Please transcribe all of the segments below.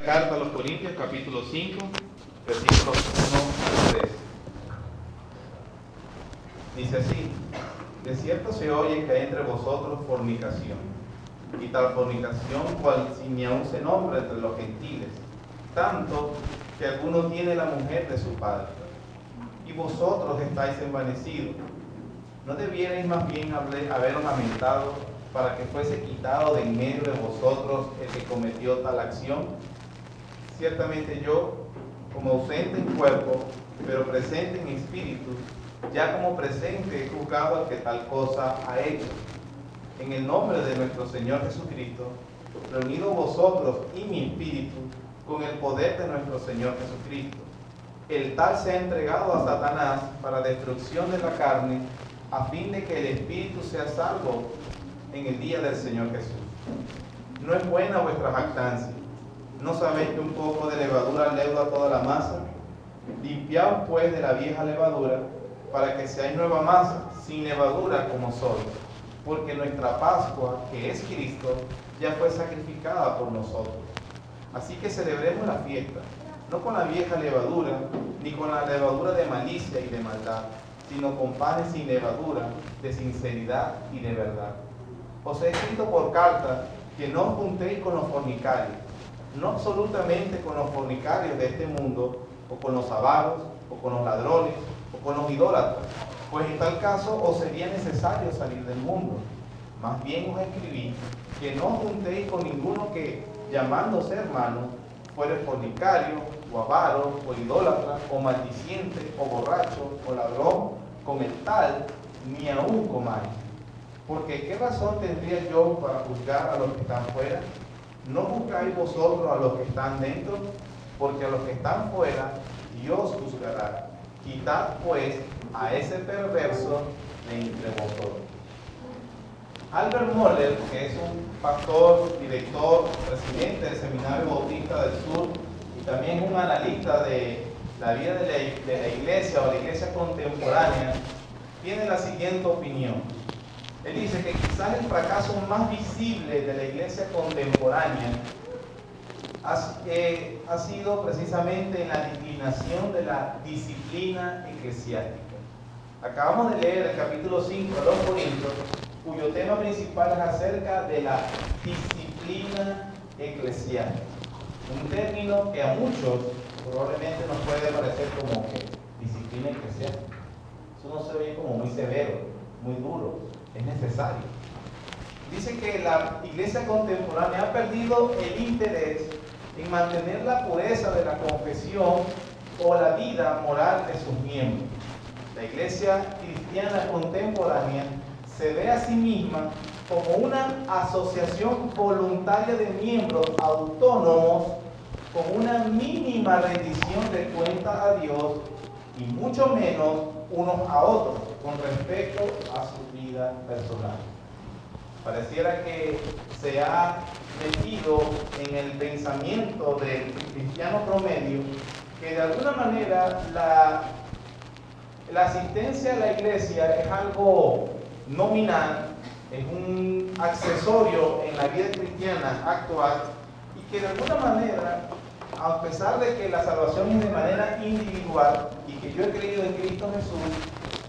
Carta a los Corintios, capítulo 5, versículos 1 al 3. Dice así: de cierto se oye que hay entre vosotros fornicación, y tal fornicación cual si ni aún se nombra entre los gentiles, tanto que alguno tiene la mujer de su padre. Y vosotros estáis envanecidos. ¿No debierais más bien haberos lamentado para que fuese quitado de en medio de vosotros el que cometió tal acción? Ciertamente yo, como ausente en cuerpo, pero presente en espíritu, ya como presente he juzgado al que tal cosa ha hecho. En el nombre de nuestro Señor Jesucristo, reunidos vosotros y mi espíritu con el poder de nuestro Señor Jesucristo, el tal se ha entregado a Satanás para destrucción de la carne, a fin de que el espíritu sea salvo en el día del Señor Jesús. No es buena vuestra jactancia. ¿No sabéis que un poco de levadura leuda toda la masa? Limpiaos pues de la vieja levadura, para que seáis nueva masa, sin levadura como sois. Porque nuestra Pascua, que es Cristo, ya fue sacrificada por nosotros. Así que celebremos la fiesta, no con la vieja levadura, ni con la levadura de malicia y de maldad, sino con panes sin levadura, de sinceridad y de verdad. Os he escrito por carta que no os juntéis con los fornicarios, no absolutamente con los fornicarios de este mundo, o con los avaros, o con los ladrones, o con los idólatras, pues en tal caso os sería necesario salir del mundo. Más bien os escribí que no os juntéis con ninguno que, llamándose hermano, fuere fornicario, o avaro, o idólatra, o maldiciente, o borracho, o ladrón, con el tal, ni aún comáis. Porque ¿qué razón tendría yo para juzgar a los que están fuera? ¿No juzgáis vosotros a los que están dentro? Porque a los que están fuera, Dios juzgará. Quitad pues a ese perverso de entre vosotros. Albert Mohler, que es un pastor, director, presidente del Seminario Bautista del Sur y también un analista de la vida de la iglesia o la iglesia contemporánea, tiene la siguiente opinión. Él dice que quizás el fracaso más visible de la iglesia contemporánea ha sido precisamente en la declinación de la disciplina eclesiástica. Acabamos de leer el capítulo 5 de los Corintios, cuyo tema principal es acerca de la disciplina eclesiástica. Un término que a muchos probablemente nos puede parecer como que disciplina eclesiástica. Eso no se ve como muy severo, muy duro, es necesario. Dice que la iglesia contemporánea ha perdido el interés en mantener la pureza de la confesión o la vida moral de sus miembros. La iglesia cristiana contemporánea se ve a sí misma como una asociación voluntaria de miembros autónomos con una mínima rendición de cuentas a Dios y mucho menos unos a otros con respecto a su vida personal. Pareciera que se ha metido en el pensamiento del cristiano promedio que de alguna manera la asistencia a la iglesia es algo nominal, es un accesorio en la vida cristiana actual y que de alguna manera, a pesar de que la salvación es de manera individual y que yo he creído en Cristo Jesús,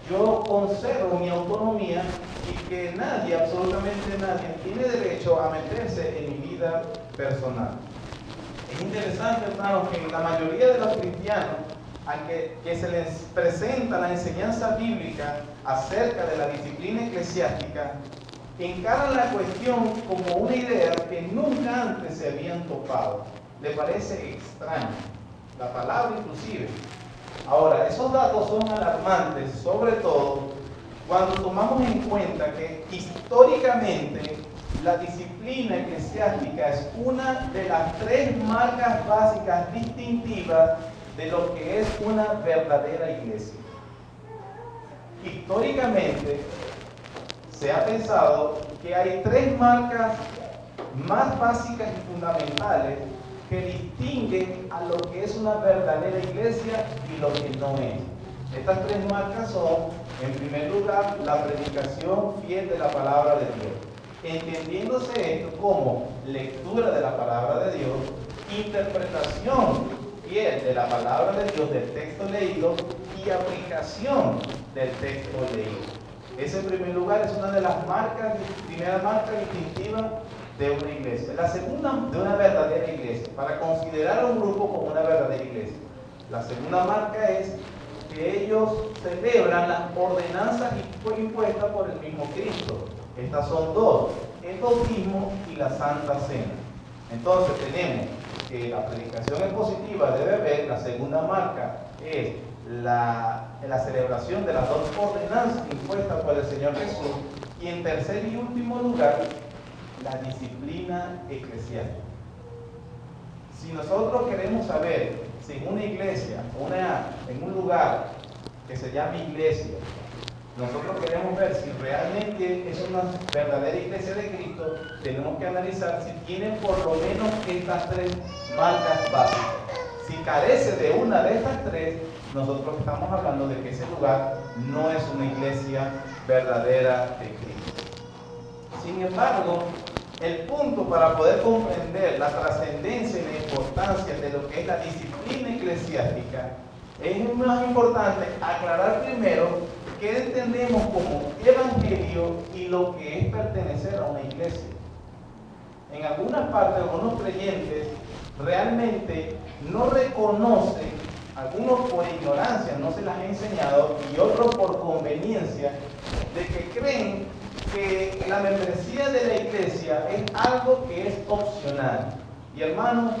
yo conservo mi autonomía y que nadie, absolutamente nadie, tiene derecho a meterse en mi vida personal. Es interesante, hermanos, que la mayoría de los cristianos, aunque se les presenta la enseñanza bíblica acerca de la disciplina eclesiástica, encaran la cuestión como una idea que nunca antes se habían topado. Le parece extraño, la palabra inclusive. Ahora, esos datos son alarmantes, sobre todo cuando tomamos en cuenta que históricamente la disciplina eclesiástica es una de las 3 marcas básicas distintivas de lo que es una verdadera iglesia. Históricamente se ha pensado que hay 3 marcas más básicas y fundamentales que distinguen a lo que es una verdadera iglesia y lo que no es. Estas 3 marcas son, en primer lugar, la predicación fiel de la palabra de Dios, entendiéndose esto como lectura de la palabra de Dios, interpretación fiel de la palabra de Dios, del texto leído, y aplicación del texto leído. Ese en primer lugar es una de las primera marca distintiva de una iglesia. La segunda, de una verdadera iglesia, para considerar a un grupo como una verdadera iglesia. La segunda marca es que ellos celebran las ordenanzas impuestas por el mismo Cristo. Estas son dos: el bautismo y la Santa Cena. Entonces tenemos que la predicación expositiva debe haber. La segunda marca es la celebración de las dos ordenanzas impuestas por el Señor Jesús. Y en tercer y último lugar, la disciplina eclesiástica. Si nosotros queremos saber si en una iglesia, en un lugar que se llama iglesia, nosotros queremos ver si realmente es una verdadera iglesia de Cristo, tenemos que analizar si tienen por lo menos estas tres marcas básicas. Si carece de una de estas tres, nosotros estamos hablando de que ese lugar no es una iglesia verdadera de Cristo. Sin embargo, el punto para poder comprender la trascendencia y la importancia de lo que es la disciplina eclesiástica, es más importante aclarar primero qué entendemos como evangelio y lo que es pertenecer a una iglesia. En algunas partes, algunos creyentes realmente no reconocen, algunos por ignorancia no se las ha enseñado y otros por conveniencia, de que creen que la membresía de la iglesia es algo que es opcional. Y hermanos,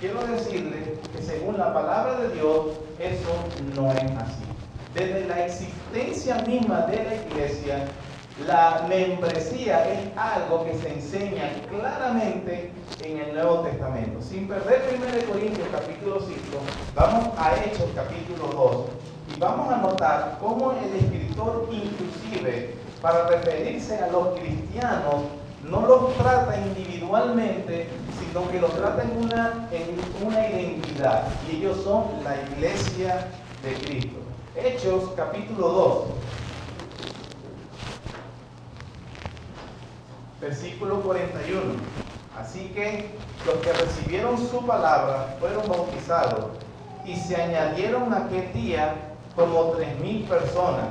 quiero decirles que según la palabra de Dios, eso no es así. Desde la existencia misma de la iglesia, la membresía es algo que se enseña claramente en el Nuevo Testamento. Sin perder 1 Corintios capítulo 5, vamos a Hechos capítulo 2 y vamos a notar cómo el escritor, inclusive para referirse a los cristianos, no los trata individualmente, sino que los trata en una identidad, y ellos son la iglesia de Cristo. Hechos capítulo 2, versículo 41. Así que los que recibieron su palabra fueron bautizados, y se añadieron aquel día como 3,000 personas.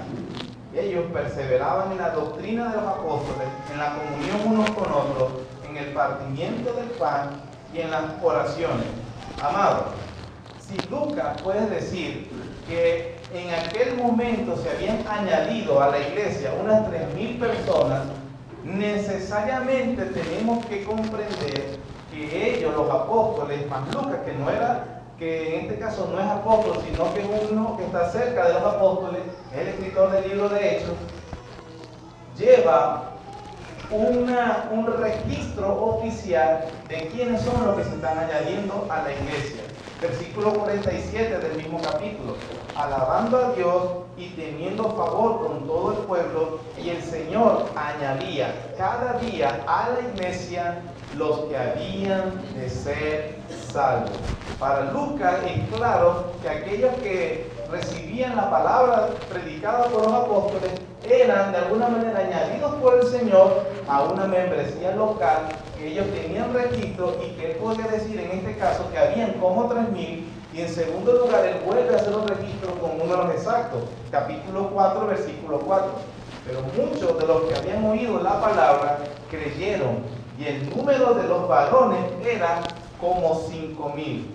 Ellos perseveraban en la doctrina de los apóstoles, en la comunión unos con otros, en el partimiento del pan y en las oraciones. Amados, si Lucas puede decir que en aquel momento se habían añadido a la iglesia unas 3,000 personas, necesariamente tenemos que comprender que ellos, los apóstoles, más Lucas, que en este caso no es apóstol, sino que es uno que está cerca de los apóstoles, es el escritor del libro de Hechos, lleva un registro oficial de quiénes son los que se están añadiendo a la iglesia. Versículo 47 del mismo capítulo: alabando a Dios y teniendo favor con todo el pueblo, y el Señor añadía cada día a la iglesia los que habían de ser salvos. Para Lucas es claro que aquellos que recibían la palabra predicada por los apóstoles eran de alguna manera añadidos por el Señor a una membresía local que ellos tenían registro, y que él podría decir en este caso que habían como 3,000. Y en segundo lugar, él vuelve a hacer un registro con números exactos, capítulo 4, versículo 4. Pero muchos de los que habían oído la palabra creyeron, y el número de los varones era como 5,000.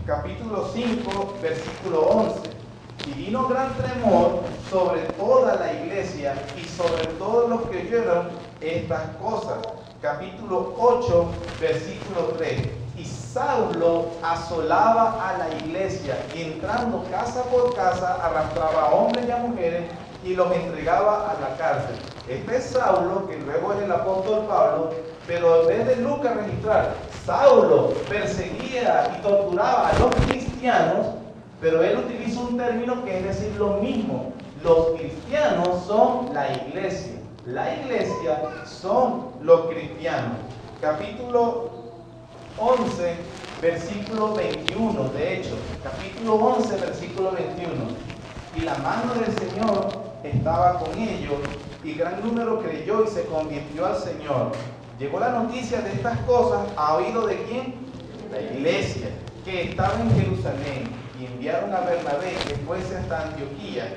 Capítulo 5, versículo 11. Y vino gran temor sobre toda la iglesia y sobre todos los que oyeron estas cosas. Capítulo 8, versículo 3. Y Saulo asolaba a la iglesia, y entrando casa por casa arrastraba a hombres y a mujeres y los entregaba a la cárcel. Este es Saulo, que luego es el apóstol Pablo, pero en vez de Lucas registrar, Saulo perseguía y torturaba a los cristianos, pero él utiliza un término que es decir lo mismo. Los cristianos son la iglesia. La iglesia son los cristianos. Capítulo 11, versículo 21, de hecho, capítulo 11, versículo 21. Y la mano del Señor estaba con ellos, y gran número creyó y se convirtió al Señor. llegó la noticia de estas cosas a oído de ¿quién? La iglesia que estaba en Jerusalén, y enviaron a Bernabé que fuese hasta Antioquía.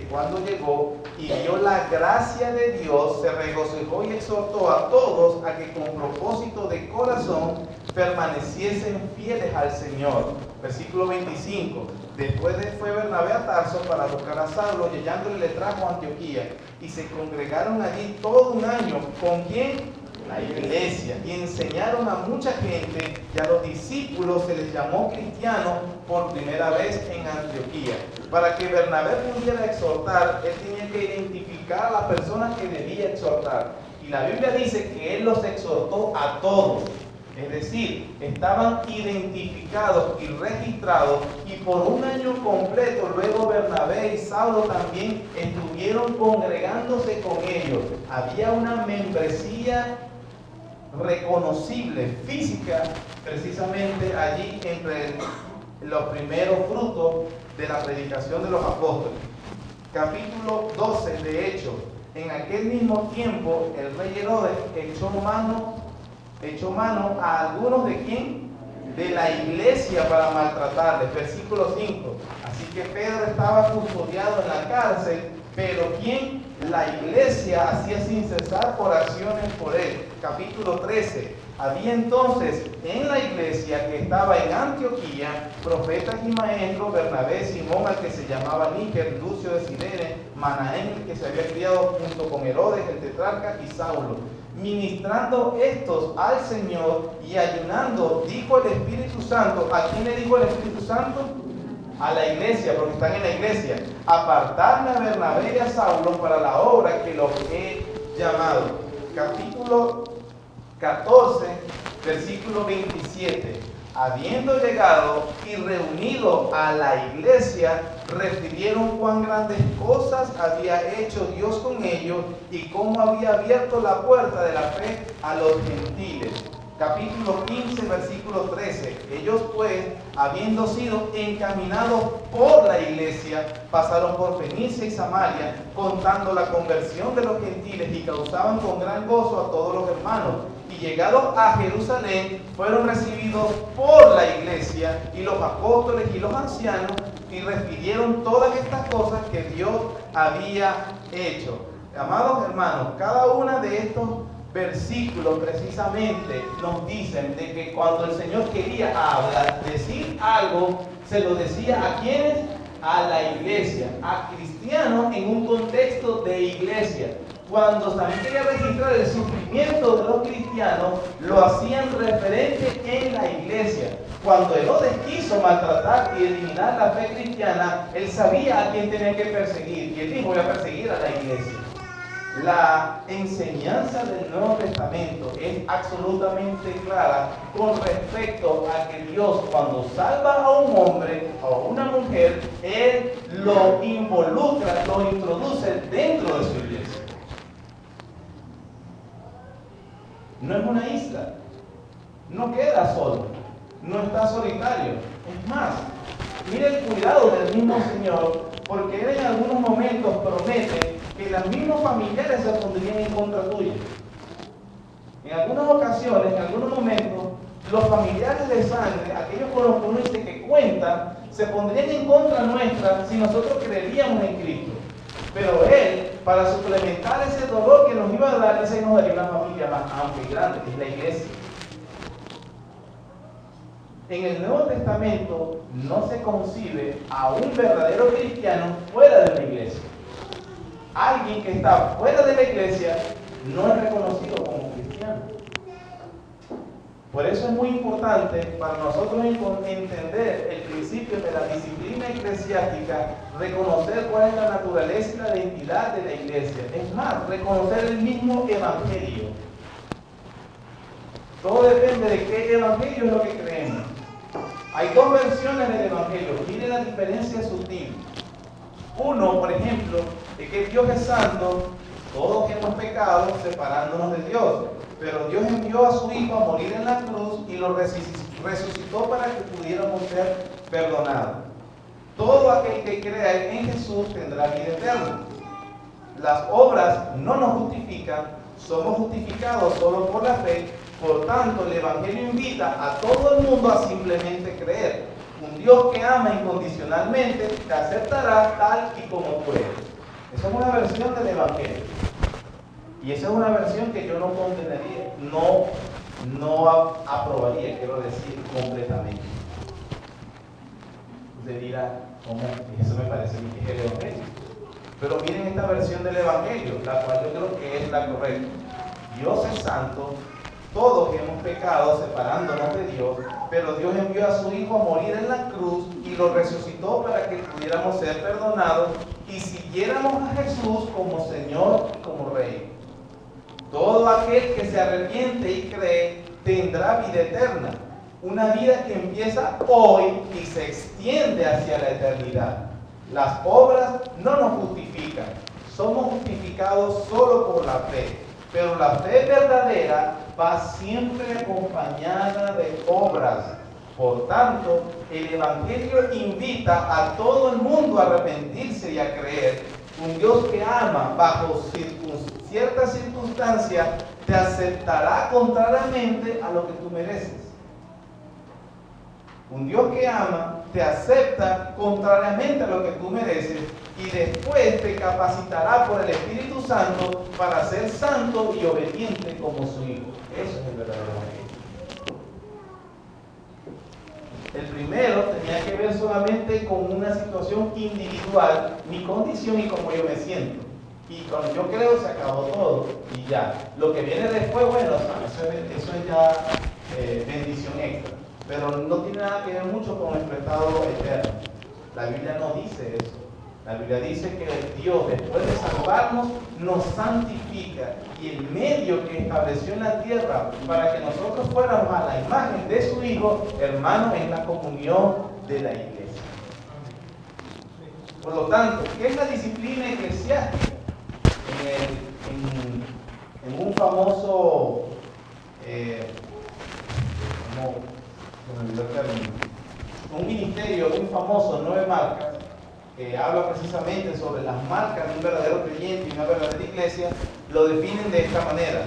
Cuando llegó y vio la gracia de Dios, se regocijó y exhortó a todos a que con propósito de corazón permaneciesen fieles al Señor. Versículo 25. Después fue Bernabé a Tarso para buscar a Saulo, y hallándole le trajo a Antioquía. Y se congregaron allí todo un año. ¿Con quién? La iglesia, y enseñaron a mucha gente, y a los discípulos se les llamó cristianos por primera vez en Antioquía. Para que Bernabé pudiera exhortar, él tenía que identificar a las personas que debía exhortar. Y la Biblia dice que él los exhortó a todos. Es decir, estaban identificados y registrados, y por un año completo luego Bernabé y Saulo también estuvieron congregándose con ellos. Había una membresía reconocible, física, precisamente allí entre los primeros frutos de la predicación de los apóstoles. Capítulo 12 de Hechos. En aquel mismo tiempo el rey Herodes echó mano a algunos de quién? De la iglesia para maltratarles. Versículo 5. Así que Pedro estaba custodiado en la cárcel, pero ¿quién? La iglesia hacía sin cesar oraciones por él. Capítulo 13. Había entonces en la iglesia que estaba en Antioquía profetas y maestros: Bernabé, Simón, al que se llamaba Níger, Lucio de Cirene, Manaén, el que se había criado junto con Herodes el tetrarca, y Saulo. Ministrando estos al Señor y ayunando, dijo el Espíritu Santo. ¿A quién le dijo el Espíritu Santo? A la iglesia, porque están en la iglesia. Apartarme a Bernabé y a Saulo para la obra que los he llamado. Capítulo 14, versículo 27. Habiendo llegado y reunido a la iglesia, refirieron cuán grandes cosas había hecho Dios con ellos y cómo había abierto la puerta de la fe a los gentiles. Capítulo 15, versículo 13. Ellos pues, habiendo sido encaminados por la iglesia, pasaron por Fenicia y Samaria, contando la conversión de los gentiles, y causaban con gran gozo a todos los hermanos. Y llegados a Jerusalén, fueron recibidos por la iglesia y los apóstoles y los ancianos, y refirieron todas estas cosas que Dios había hecho. Amados hermanos, cada una de estos versículos precisamente nos dicen de que cuando el Señor quería hablar, decir algo, se lo decía ¿a quiénes? A la iglesia, a cristianos en un contexto de iglesia. Cuando también quería registrar el sufrimiento de los cristianos, lo hacían referente en la iglesia. Cuando Herodes quiso maltratar y eliminar la fe cristiana, él sabía a quién tenía que perseguir, y él dijo: voy a perseguir a la iglesia. La enseñanza del Nuevo Testamento es absolutamente clara con respecto a que Dios, cuando salva a un hombre o a una mujer, Él lo involucra, lo introduce dentro de su iglesia. No es una isla, no queda solo, no está solitario. Es más, mire el cuidado del mismo Señor, porque Él en algunos momentos promete que los mismos familiares se pondrían en contra tuya. En algunas ocasiones, en algunos momentos, los familiares de sangre, aquellos con los que uno dice que cuentan, se pondrían en contra nuestra si nosotros creeríamos en Cristo. Pero Él, para suplementar ese dolor que nos iba a dar, ese nos daría una familia más amplia y grande, que es la iglesia. En el Nuevo Testamento no se concibe a un verdadero cristiano fuera de la iglesia. Alguien que está fuera de la iglesia no es reconocido como cristiano. Por eso es muy importante para nosotros entender el principio de la disciplina eclesiástica, reconocer cuál es la naturaleza y la identidad de la iglesia. Es más, reconocer el mismo evangelio. Todo depende de qué evangelio es lo que creemos. Hay dos versiones del evangelio. Mire la diferencia sutil. Uno, por ejemplo, es que Dios es santo, todos hemos pecado separándonos de Dios, pero Dios envió a su Hijo a morir en la cruz y lo resucitó para que pudiéramos ser perdonados. Todo aquel que crea en Jesús tendrá vida eterna. Las obras no nos justifican, somos justificados solo por la fe. Por tanto, el Evangelio invita a todo el mundo a simplemente creer. Un Dios que ama incondicionalmente te aceptará tal y como tú eres. Esa es una versión del Evangelio. Y esa es una versión que yo no condenaría, no aprobaría, quiero decir, completamente. Usted dirá, ¿cómo? Eso me parece que es el Evangelio. Pero miren esta versión del Evangelio, la cual yo creo que es la correcta. Dios es santo, todos hemos pecado separándonos de Dios, pero Dios envió a su Hijo a morir en la cruz y lo resucitó para que pudiéramos ser perdonados y siguiéramos a Jesús como Señor y como Rey. Todo aquel que se arrepiente y cree tendrá vida eterna, una vida que empieza hoy y se extiende hacia la eternidad. Las obras no nos justifican, somos justificados solo por la fe, pero la fe verdadera va siempre acompañada de obras. Por tanto, el Evangelio invita a todo el mundo a arrepentirse y a creer. Un Dios que ama bajo ciertas circunstancias te aceptará contrariamente a lo que tú mereces. Un Dios que ama te acepta contrariamente a lo que tú mereces y después te capacitará por el Espíritu Santo para ser santo y obediente como su Hijo. Eso es el verdadero Evangelio. El primero tenía que ver solamente con una situación individual, mi condición y cómo yo me siento. Y cuando yo creo se acabó todo y ya. Lo que viene después, bueno, eso es ya bendición extra. Pero no tiene nada que ver mucho con nuestro estado eterno. La Biblia no dice eso. La Biblia dice que Dios, después de salvarnos, nos santifica. Y el medio que estableció en la tierra para que nosotros fuéramos a la imagen de su Hijo, hermano, es la comunión de la iglesia. Por lo tanto, ¿qué es la disciplina eclesiástica? En un famoso, un ministerio muy famoso, 9 marcas, que habla precisamente sobre las marcas de un verdadero creyente y una verdadera iglesia, lo definen de esta manera.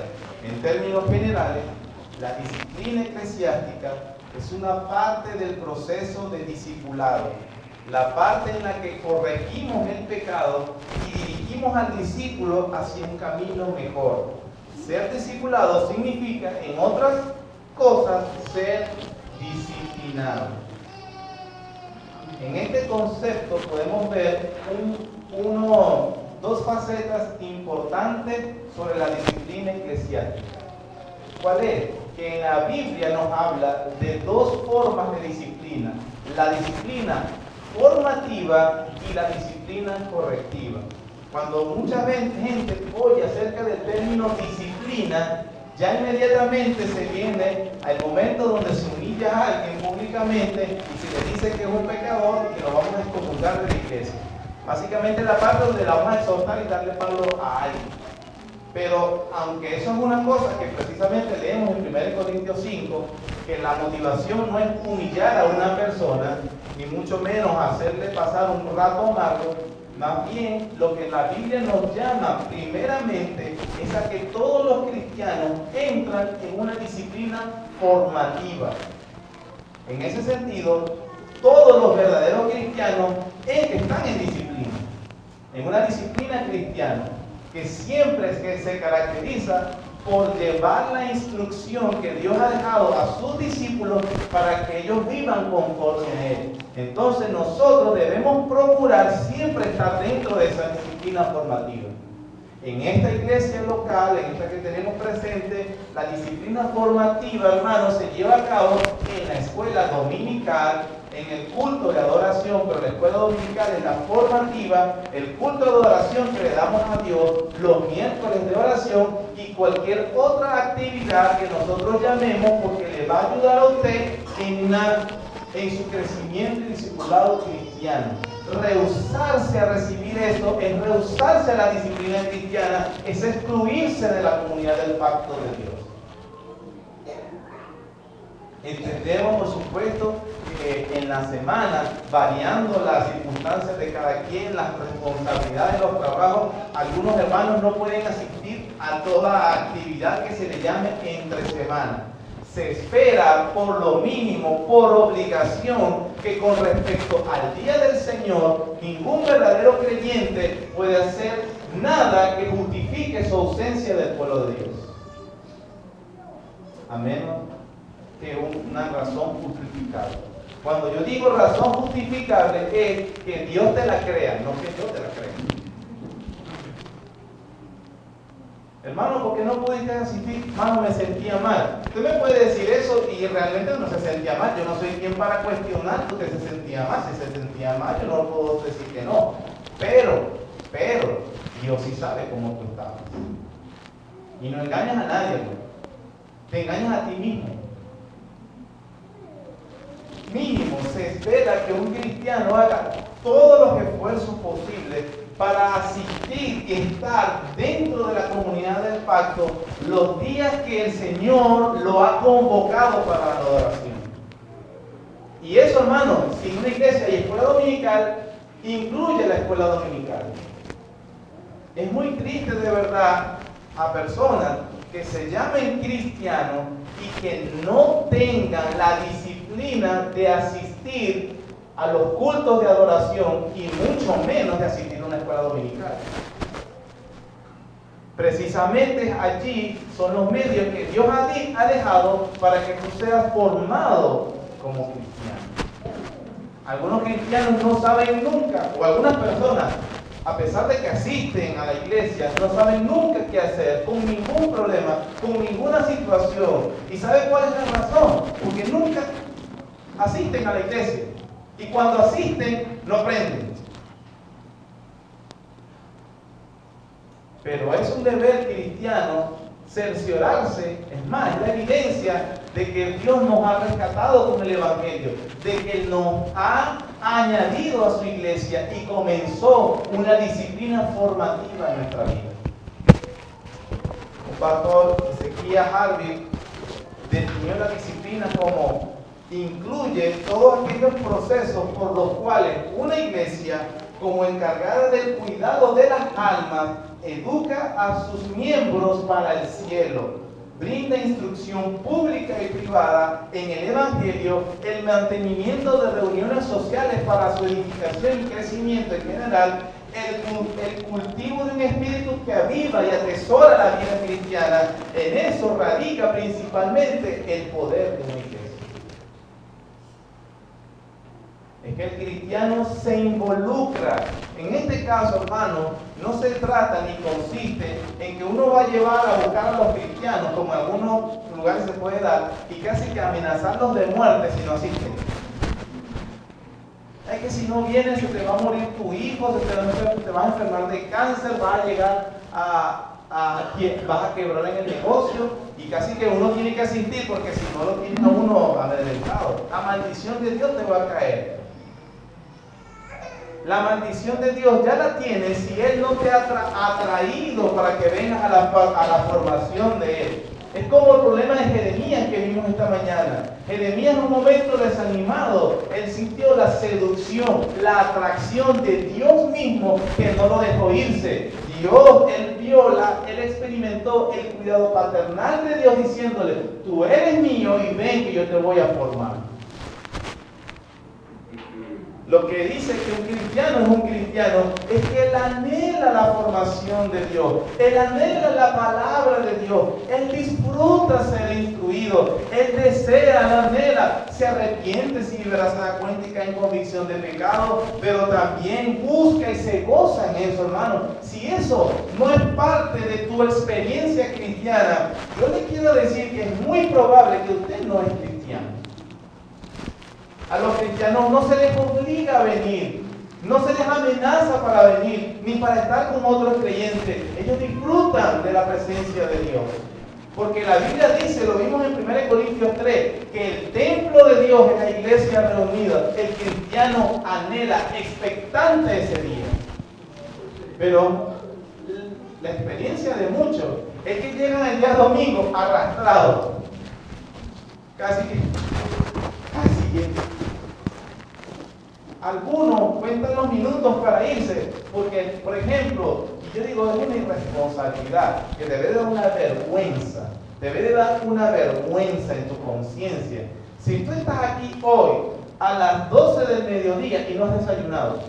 En términos generales, la disciplina eclesiástica es una parte del proceso de discipulado, la parte en la que corregimos el pecado y dirigimos al discípulo hacia un camino mejor. Ser discipulado significa, en otras cosas, ser disciplinado. En este concepto podemos ver dos facetas importantes sobre la disciplina eclesiástica. ¿Cuál es? Que en la Biblia nos habla de dos formas de disciplina: la disciplina formativa y la disciplina correctiva. Cuando mucha gente oye acerca del término disciplina, ya inmediatamente se viene al momento donde se humilla a alguien públicamente y se le dice que es un pecador y que lo vamos a excomulgar de la iglesia. Básicamente la parte donde la vamos a exhortar y darle palo a alguien. Pero aunque eso es una cosa que precisamente leemos en 1 Corintios 5, que la motivación no es humillar a una persona, ni mucho menos hacerle pasar un rato amargo, más bien lo que la Biblia nos llama primeramente es a que todos los cristianos entran en una disciplina formativa. En ese sentido, todos los verdaderos cristianos están en disciplina, en una disciplina cristiana que siempre se caracteriza por llevar la instrucción que Dios ha dejado a sus discípulos para que ellos vivan conforme a Él. Entonces nosotros debemos procurar siempre estar dentro de esa disciplina formativa. En esta iglesia local, en esta que tenemos presente, la disciplina formativa, hermanos, se lleva a cabo en la escuela dominical, en el culto de adoración, pero la escuela dominical es la formativa, el culto de adoración que le damos a Dios, los miércoles de oración y cualquier otra actividad que nosotros llamemos, porque le va a ayudar a usted en su crecimiento y discipulado cristiano. Rehusarse a recibir esto es rehusarse a la disciplina cristiana, es excluirse de la comunidad del pacto de Dios. Entendemos, por supuesto, que en la semana, variando las circunstancias de cada quien, las responsabilidades, los trabajos, algunos hermanos no pueden asistir a toda actividad que se le llame entre semana. Se espera por lo mínimo, por obligación, que con respecto al día del Señor, ningún verdadero creyente puede hacer nada que justifique su ausencia del pueblo de Dios. A menos que una razón justificable. Cuando yo digo razón justificable es que Dios te la crea, no que yo te la crea. Hermano, ¿por qué no pudiste asistir? Hermano, me sentía mal. Usted me puede decir eso y realmente no se sentía mal. Yo no soy quien para cuestionar que usted se sentía mal. Si se sentía mal, yo no puedo decir que no. Pero, Dios sí sabe cómo tú estabas. Y no engañas a nadie, ¿no? Te engañas a ti mismo. Mínimo se espera que un cristiano haga todos los esfuerzos posibles para asistir y estar dentro de la comunidad del pacto los días que el Señor lo ha convocado para la adoración. Y eso, hermano, sin una iglesia y escuela dominical, incluye la escuela dominical. Es muy triste de verdad a personas que se llamen cristianos y que no tengan la disciplina de asistir a los cultos de adoración y mucho menos de asistir a una escuela dominical. Precisamente allí son los medios que Dios ha dejado para que tú seas formado como cristiano. Algunos cristianos no saben nunca, o algunas personas, a pesar de que asisten a la iglesia, no saben nunca qué hacer, con ningún problema, con ninguna situación. ¿Y sabe cuál es la razón? Porque nunca asisten a la iglesia. Y cuando asisten, no aprenden. Pero es un deber cristiano cerciorarse, es más, es la evidencia de que Dios nos ha rescatado con el Evangelio, de que nos ha añadido a su iglesia y comenzó una disciplina formativa en nuestra vida. Un pastor, Ezequiel Harvey, definió la disciplina como incluye todos aquellos procesos por los cuales una iglesia, como encargada del cuidado de las almas, educa a sus miembros para el cielo, brinda instrucción pública y privada en el Evangelio, el mantenimiento de reuniones sociales para su edificación y crecimiento en general, el cultivo de un espíritu que aviva y atesora la vida cristiana. En eso radica principalmente el poder de una iglesia. Es que el cristiano se involucra. En este caso, hermano, no se trata ni consiste en que uno va a llevar a buscar a los cristianos, como en algunos lugares se puede dar, y casi que amenazarlos de muerte si no asisten. Es que si no vienes se te va a morir tu hijo, te vas a enfermar de cáncer, vas a llegar vas a quebrar en el negocio, y casi que uno tiene que asistir porque si no lo tiene a uno amedrentado. La maldición de Dios te va a caer. La maldición de Dios ya la tienes si Él no te ha atraído para que vengas a la formación de Él. Es como el problema de Jeremías que vimos esta mañana. Jeremías en un momento desanimado, él sintió la seducción, la atracción de Dios mismo que no lo dejó irse. Dios, él experimentó el cuidado paternal de Dios diciéndole, tú eres mío y ven que yo te voy a formar. Lo que dice que un cristiano es un cristiano es que él anhela la formación de Dios, él anhela la palabra de Dios, él disfruta ser instruido, él desea, él anhela, se arrepiente si se da cuenta y cae en convicción de pecado, pero también busca y se goza en eso, hermano. Si eso no es parte de tu experiencia cristiana, yo le quiero decir que es muy probable que usted no es cristiano. A los cristianos no se les obliga a venir, no se les amenaza para venir, ni para estar con otros creyentes. Ellos disfrutan de la presencia de Dios. Porque la Biblia dice, lo vimos en 1 Corintios 3, que el templo de Dios es la iglesia reunida. El cristiano anhela, expectante ese día. Pero la experiencia de muchos es que llegan el día domingo arrastrados. Casi que algunos cuentan los minutos para irse, porque, por ejemplo, y yo digo, es una irresponsabilidad que debe de dar una vergüenza, debe de dar una vergüenza en tu conciencia. Si tú estás aquí hoy a las 12 del mediodía y no has desayunado,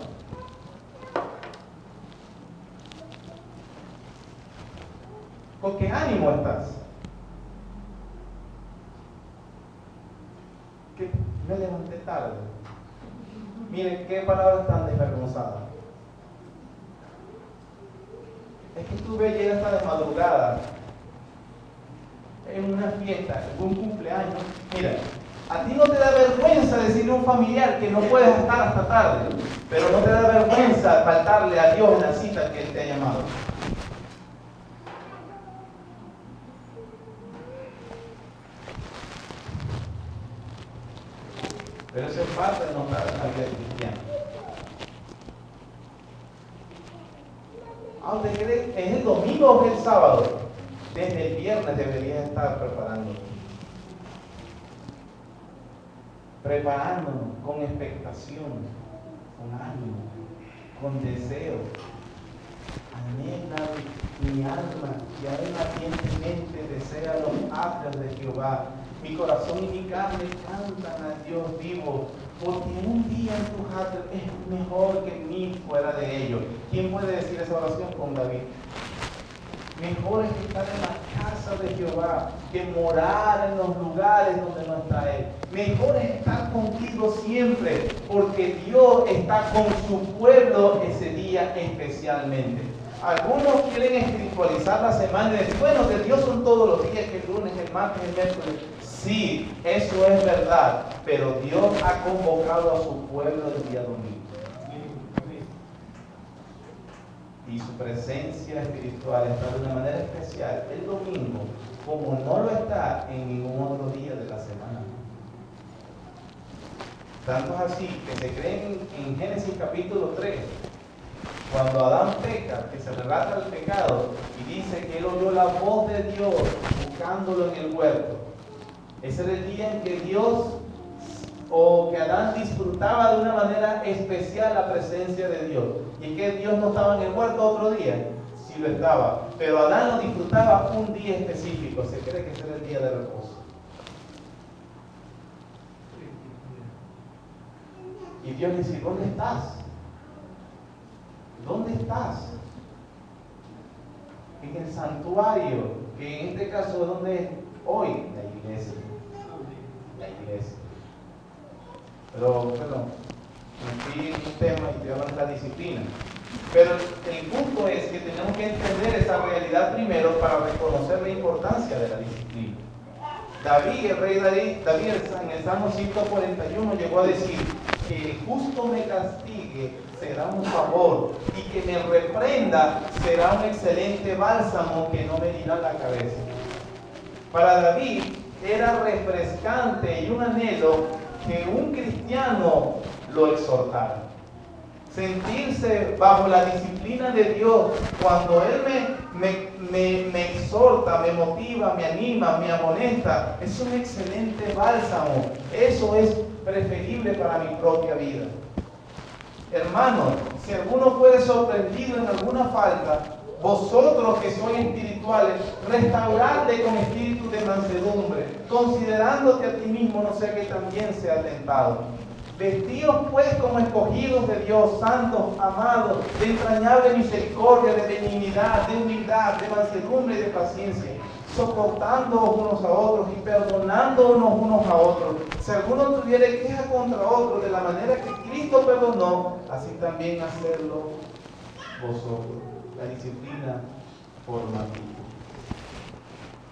¿con qué ánimo estás? Que me levanté tarde. Miren qué palabras tan desvergonzadas. Es que tú llegas hasta de madrugada en una fiesta, en un cumpleaños. Mira, a ti no te da vergüenza decirle a un familiar que no puedes estar hasta tarde, pero no te da vergüenza faltarle a Dios en la cita que Él te ha llamado. Pero eso es parte de nuestra vida cristiana. Aunque es el domingo o es el sábado, desde el viernes deberías estar preparándonos con expectación, con ánimo, con deseo. Anhela mi alma y aún ardientemente desea los atrios de Jehová. Mi corazón y mi carne cantan a Dios vivo, porque un día en tus atrios es mejor que 1000 fuera de ellos. ¿Quién puede decir esa oración con David? Mejor es estar en la casa de Jehová que morar en los lugares donde no está Él. Mejor es estar contigo siempre, porque Dios está con su pueblo ese día especialmente. Algunos quieren espiritualizar la semana y decir, bueno, que Dios son todos los días, que el lunes, el martes, el miércoles. Sí, eso es verdad, pero Dios ha convocado a su pueblo el día domingo. Y su presencia espiritual está de una manera especial el domingo, como no lo está en ningún otro día de la semana. Tanto es así que se cree en Génesis capítulo 3, cuando Adán peca, que se relata el pecado, y dice que él oyó la voz de Dios buscándolo en el huerto. Ese era el día en que Dios, o que Adán disfrutaba de una manera especial la presencia de Dios. Y que Dios no estaba en el huerto otro día, sí lo estaba, pero Adán lo disfrutaba un día específico. Se cree que ese era el día de reposo. Y Dios le dice, ¿dónde estás? ¿Dónde estás? En el santuario, que en este caso es donde es hoy la iglesia. La iglesia. Pero, perdón, me fui en un tema y estoy hablando de la disciplina. Pero el punto es que tenemos que entender esa realidad primero para reconocer la importancia de la disciplina. David, el rey David en el Salmo 141 llegó a decir que el justo me castigue será un favor y que me reprenda será un excelente bálsamo que no me herirá la cabeza. Para David era refrescante y un anhelo que un cristiano lo exhortara. Sentirse bajo la disciplina de Dios cuando Él me exhorta, me motiva, me anima, me amonesta, es un excelente bálsamo. Eso es preferible para mi propia vida. Hermanos, si alguno fuere sorprendido en alguna falta, vosotros que sois espirituales, restauradle con espíritu de mansedumbre, considerándote a ti mismo, no sea que también sea tentado. Vestíos pues como escogidos de Dios, santos, amados, de entrañable misericordia, de benignidad, de humildad, de mansedumbre y de paciencia, soportándoos unos a otros y perdonándonos unos a otros. Si alguno tuviere queja contra otro de la manera que Cristo perdonó, así también hacerlo vosotros. La disciplina formativa.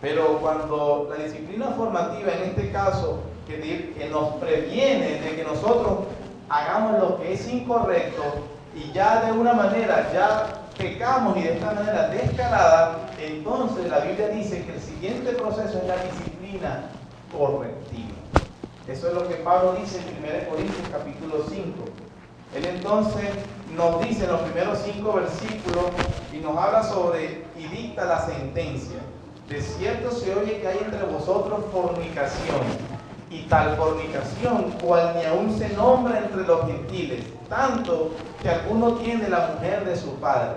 Pero cuando la disciplina formativa, en este caso, que nos previene de que nosotros hagamos lo que es incorrecto y ya de una manera ya pecamos y de esta manera descarada, entonces la Biblia dice que el siguiente proceso es la disciplina correctiva. Eso es lo que Pablo dice en 1 Corintios capítulo 5. Él entonces nos dice en los primeros 5 versículos y nos habla sobre y dicta la sentencia. De cierto se oye que hay entre vosotros fornicación, y tal fornicación, cual ni aún se nombra entre los gentiles, tanto que alguno tiene la mujer de su padre.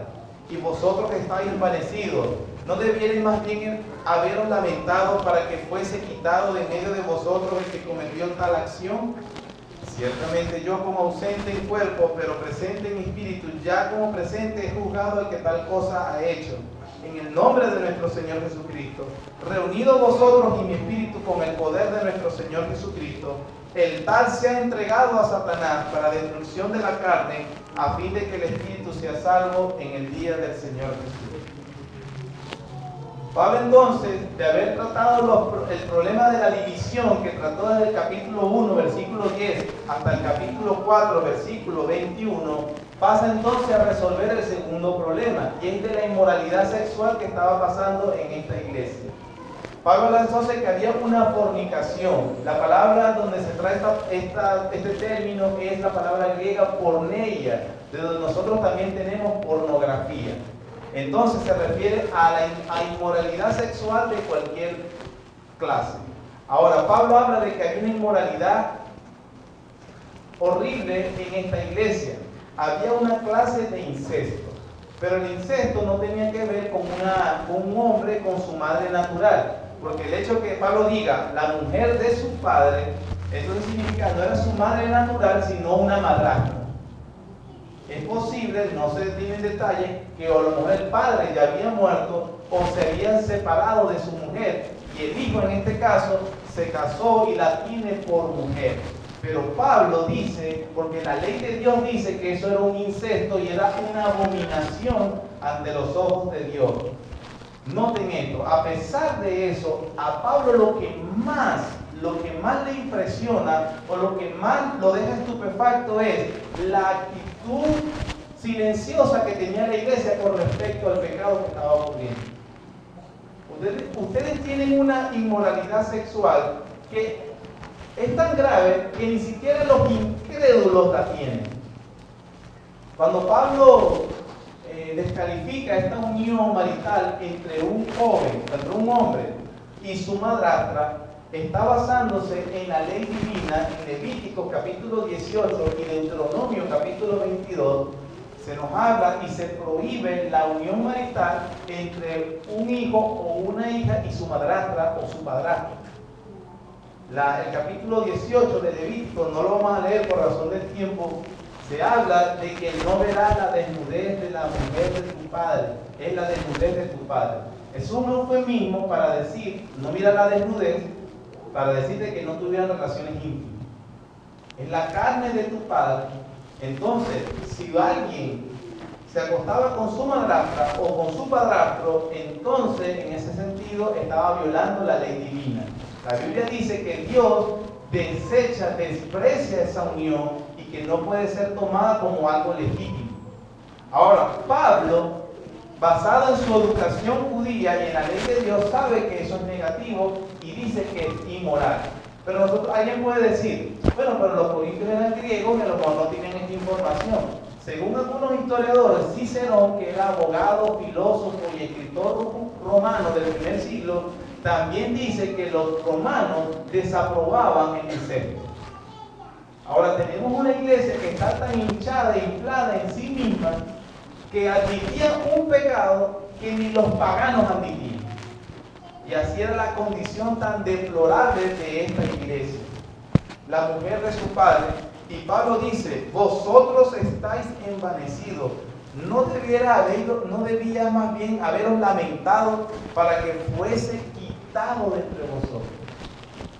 Y vosotros que estáis envanecidos, ¿no debierais más bien haberos lamentado para que fuese quitado de medio de vosotros el que cometió tal acción? Ciertamente yo como ausente en cuerpo, pero presente en espíritu, ya como presente he juzgado al que tal cosa ha hecho. En el nombre de nuestro Señor Jesucristo, reunidos vosotros y mi espíritu con el poder de nuestro Señor Jesucristo, el tal sea entregado a Satanás para destrucción de la carne, a fin de que el espíritu sea salvo en el día del Señor Jesús. Pablo entonces, de haber tratado el problema de la división que trató desde el capítulo 1, versículo 10, hasta el capítulo 4, versículo 21, pasa entonces a resolver el segundo problema, y es de la inmoralidad sexual que estaba pasando en esta iglesia. Pablo habla entonces que había una fornicación. La palabra donde se trae este término es la palabra griega porneia, de donde nosotros también tenemos pornografía. Entonces se refiere a inmoralidad sexual de cualquier clase. Ahora, Pablo habla de que hay una inmoralidad horrible en esta iglesia. Había una clase de incesto, pero el incesto no tenía que ver con un hombre con su madre natural, porque el hecho que Pablo diga la mujer de su padre, eso significa no era su madre natural, sino una madrastra. Es posible, no se tiene detalle, que o a lo mejor el padre ya había muerto o se habían separado de su mujer y el hijo en este caso se casó y la tiene por mujer. Pero Pablo dice, porque la ley de Dios dice que eso era un incesto y era una abominación ante los ojos de Dios. Noten esto, a pesar de eso, a Pablo lo que más le impresiona o lo que más lo deja estupefacto es la actitud silenciosa que tenía la iglesia con respecto al pecado que estaba ocurriendo. Ustedes tienen una inmoralidad sexual que es tan grave que ni siquiera los incrédulos la tienen. Cuando Pablo descalifica esta unión marital entre un hombre y su madrastra, está basándose en la ley divina. En Levítico capítulo 18 y Deuteronomio capítulo 22 se nos habla y se prohíbe la unión marital entre un hijo o una hija y su madrastra o su padrastro. El capítulo 18 de Levítico, no lo vamos a leer por razón del tiempo, se habla de que no verás la desnudez de la mujer de tu padre, es la desnudez de tu padre. Es un eufemismo para decir, no mira la desnudez, para decirte que no tuvieran relaciones íntimas. Es la carne de tu padre. Entonces, si alguien se acostaba con su madrastra o con su padrastro, entonces en ese sentido estaba violando la ley divina. La Biblia dice que Dios desprecia esa unión y que no puede ser tomada como algo legítimo. Ahora, Pablo, basado en su educación judía y en la ley de Dios, sabe que eso es negativo y dice que es inmoral. Pero alguien puede decir, bueno, pero los corintios eran griegos y a lo mejor no tienen esta información. Según algunos historiadores, Cicerón, que era abogado, filósofo y escritor romano del primer siglo, también dice que los romanos desaprobaban el incesto. Ahora tenemos una iglesia que está tan hinchada e inflada en sí misma que admitía un pecado que ni los paganos admitían. Y así era la condición tan deplorable de esta iglesia. La mujer de su padre, y Pablo dice, vosotros estáis envanecidos. No debía más bien haberos lamentado para que fuese quitado de entre vosotros.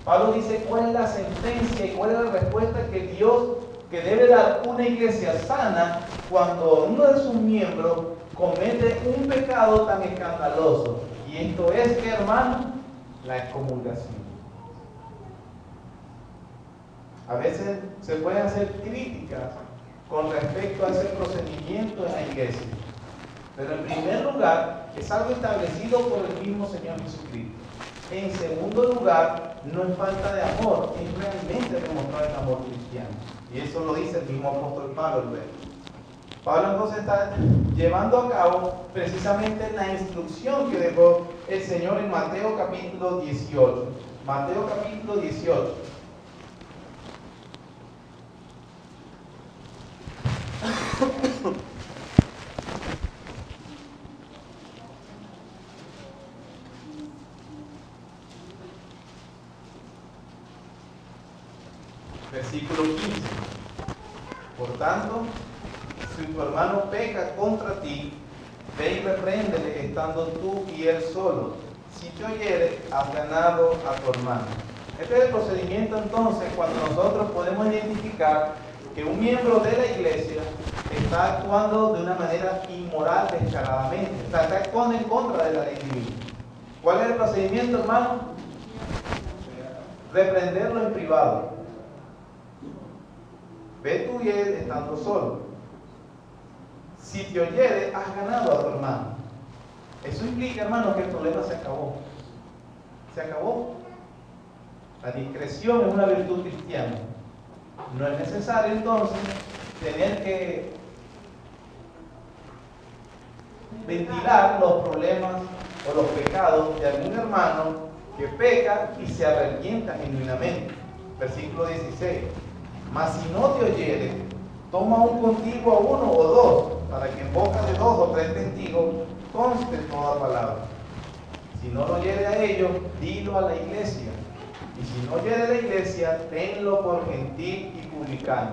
Pablo dice cuál es la sentencia y cuál es la respuesta que debe dar una iglesia sana cuando uno de sus miembros comete un pecado tan escandaloso. Y esto es, ¿qué, hermano? La excomulgación. A veces se pueden hacer críticas con respecto a ese procedimiento en la iglesia. Pero en primer lugar, es algo establecido por el mismo Señor Jesucristo. En segundo lugar, no es falta de amor, es realmente demostrar el amor cristiano. Y eso lo dice el mismo apóstol Pablo luego. Pablo entonces está llevando a cabo precisamente la instrucción que dejó el Señor en Mateo capítulo 18. Mateo capítulo 18. Versículo 15. Por tanto, si tu hermano peca contra ti, ve y repréndele estando tú y él solo. Si te oyere, has ganado a tu hermano. Este es el procedimiento entonces cuando nosotros podemos identificar que un miembro de la iglesia está actuando de una manera inmoral descaradamente, está actuando en contra de la ley divina. ¿Cuál es el procedimiento, hermano? Reprenderlo en privado. Ve tú y él estando solo. Si te oyere, has ganado a tu hermano. Eso implica, hermano, que el problema se acabó. Se acabó. La discreción es una virtud cristiana. No es necesario entonces tener que ventilar los problemas o los pecados de algún hermano que peca y se arrepienta genuinamente. Versículo 16. Mas si no te oyere, toma un contigo a uno o dos, para que en boca de 2 o 3 testigos conste toda palabra. Si no lo oyere a ellos, dilo a la iglesia. Y si no oyere a la iglesia, tenlo por gentil y publicano.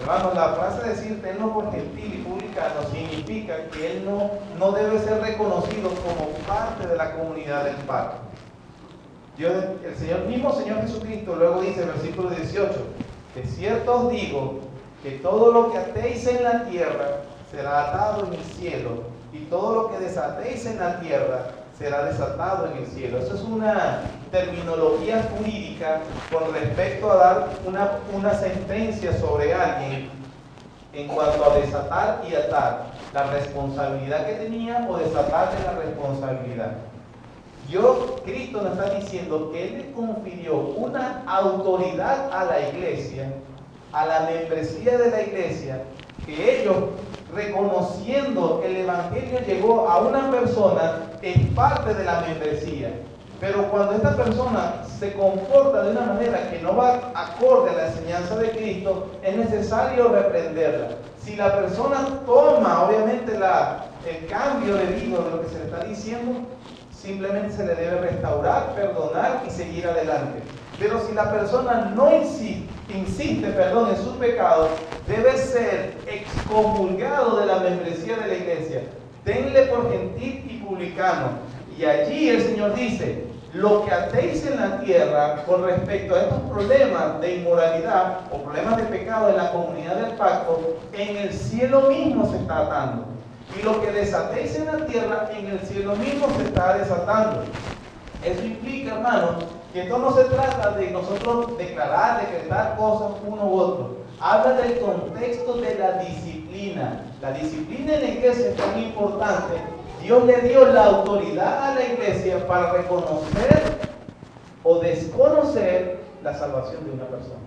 Hermanos, la frase decir tenlo por gentil y publicano significa que él no debe ser reconocido como parte de la comunidad del pacto. El mismo Señor Jesucristo luego dice en el versículo 18, de cierto os digo que todo lo que atéis en la tierra será atado en el cielo, y todo lo que desatéis en la tierra será desatado en el cielo. Eso es una terminología jurídica con respecto a dar una sentencia sobre alguien en cuanto a desatar y atar, la responsabilidad que tenía o desatarle la responsabilidad. Cristo nos está diciendo que Él le confirió una autoridad a la iglesia, a la membresía de la iglesia, que ellos, reconociendo el Evangelio, llegó a una persona que es parte de la membresía. Pero cuando esta persona se comporta de una manera que no va acorde a la enseñanza de Cristo, es necesario reprenderla. Si la persona toma, obviamente, el cambio debido de lo que se le está diciendo, simplemente se le debe restaurar, perdonar y seguir adelante. Pero si la persona no insiste en sus pecados, debe ser excomulgado de la membresía de la iglesia. Tenle por gentil y publicano. Y allí el Señor dice, lo que atéis en la tierra con respecto a estos problemas de inmoralidad o problemas de pecado en la comunidad del pacto, en el cielo mismo se está atando. Y lo que desatéis en la tierra, en el cielo mismo se está desatando. Eso implica, hermanos, que esto no se trata de nosotros decretar cosas uno u otro. Habla del contexto de la disciplina. La disciplina en la iglesia es tan importante. Dios le dio la autoridad a la iglesia para reconocer o desconocer la salvación de una persona.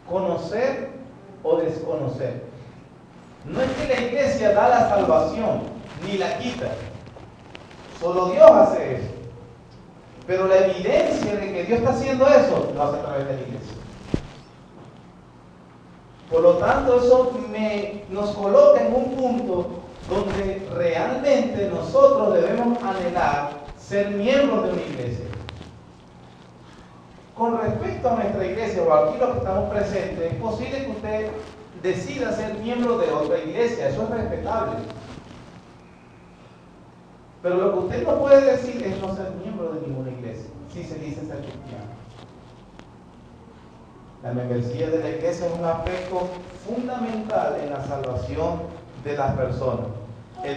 Conocer o desconocer. No es que la iglesia da la salvación, ni la quita. Solo Dios hace eso. Pero la evidencia de que Dios está haciendo eso, lo hace a través de la iglesia. Por lo tanto, eso nos coloca en un punto donde realmente nosotros debemos anhelar ser miembros de una iglesia. Con respecto a nuestra iglesia, o aquí los que estamos presentes, es posible que usted decida ser miembro de otra iglesia, eso es respetable. Pero lo que usted no puede decir es no ser miembro de ninguna iglesia, si se dice ser cristiano. La membresía de la iglesia es un aspecto fundamental en la salvación de las personas.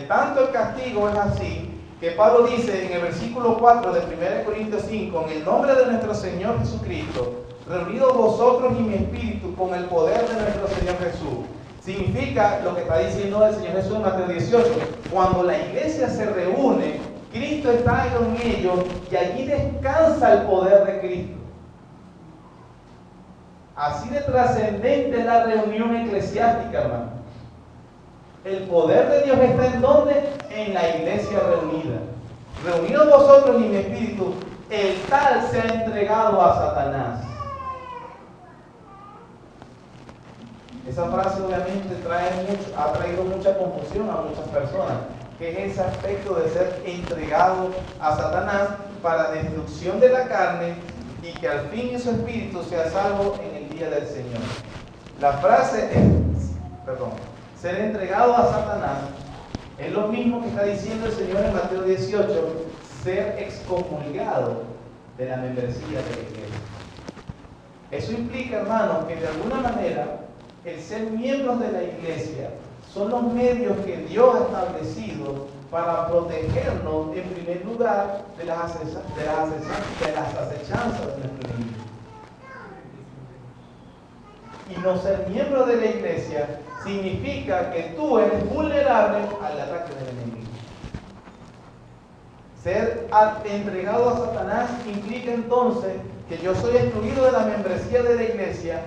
Tanto el castigo es así, que Pablo dice en el versículo 4 de 1 Corintios 5, en el nombre de nuestro Señor Jesucristo, reunidos vosotros y mi espíritu con el poder de nuestro Señor Jesús. Significa lo que está diciendo el Señor Jesús en Mateo 18. Cuando la iglesia se reúne, Cristo está con ellos y allí descansa el poder de Cristo. Así de trascendente es la reunión eclesiástica, hermano. El poder de Dios está ¿en dónde? En la iglesia reunida. Reunidos vosotros y mi espíritu el tal se ha entregado a Satanás. Esa frase obviamente ha traído mucha confusión a muchas personas, que es ese aspecto de ser entregado a Satanás para destrucción de la carne y que al fin y su espíritu sea salvo en el día del Señor. La frase ser entregado a Satanás es lo mismo que está diciendo el Señor en Mateo 18, ser excomulgado de la membresía de la iglesia. Eso implica, hermanos, que de alguna manera el ser miembros de la iglesia son los medios que Dios ha establecido para protegernos en primer lugar de las acechanzas de nuestro enemigo. Y no ser miembro de la iglesia significa que tú eres vulnerable al ataque del enemigo. Ser entregado a Satanás implica entonces que yo soy excluido de la membresía de la iglesia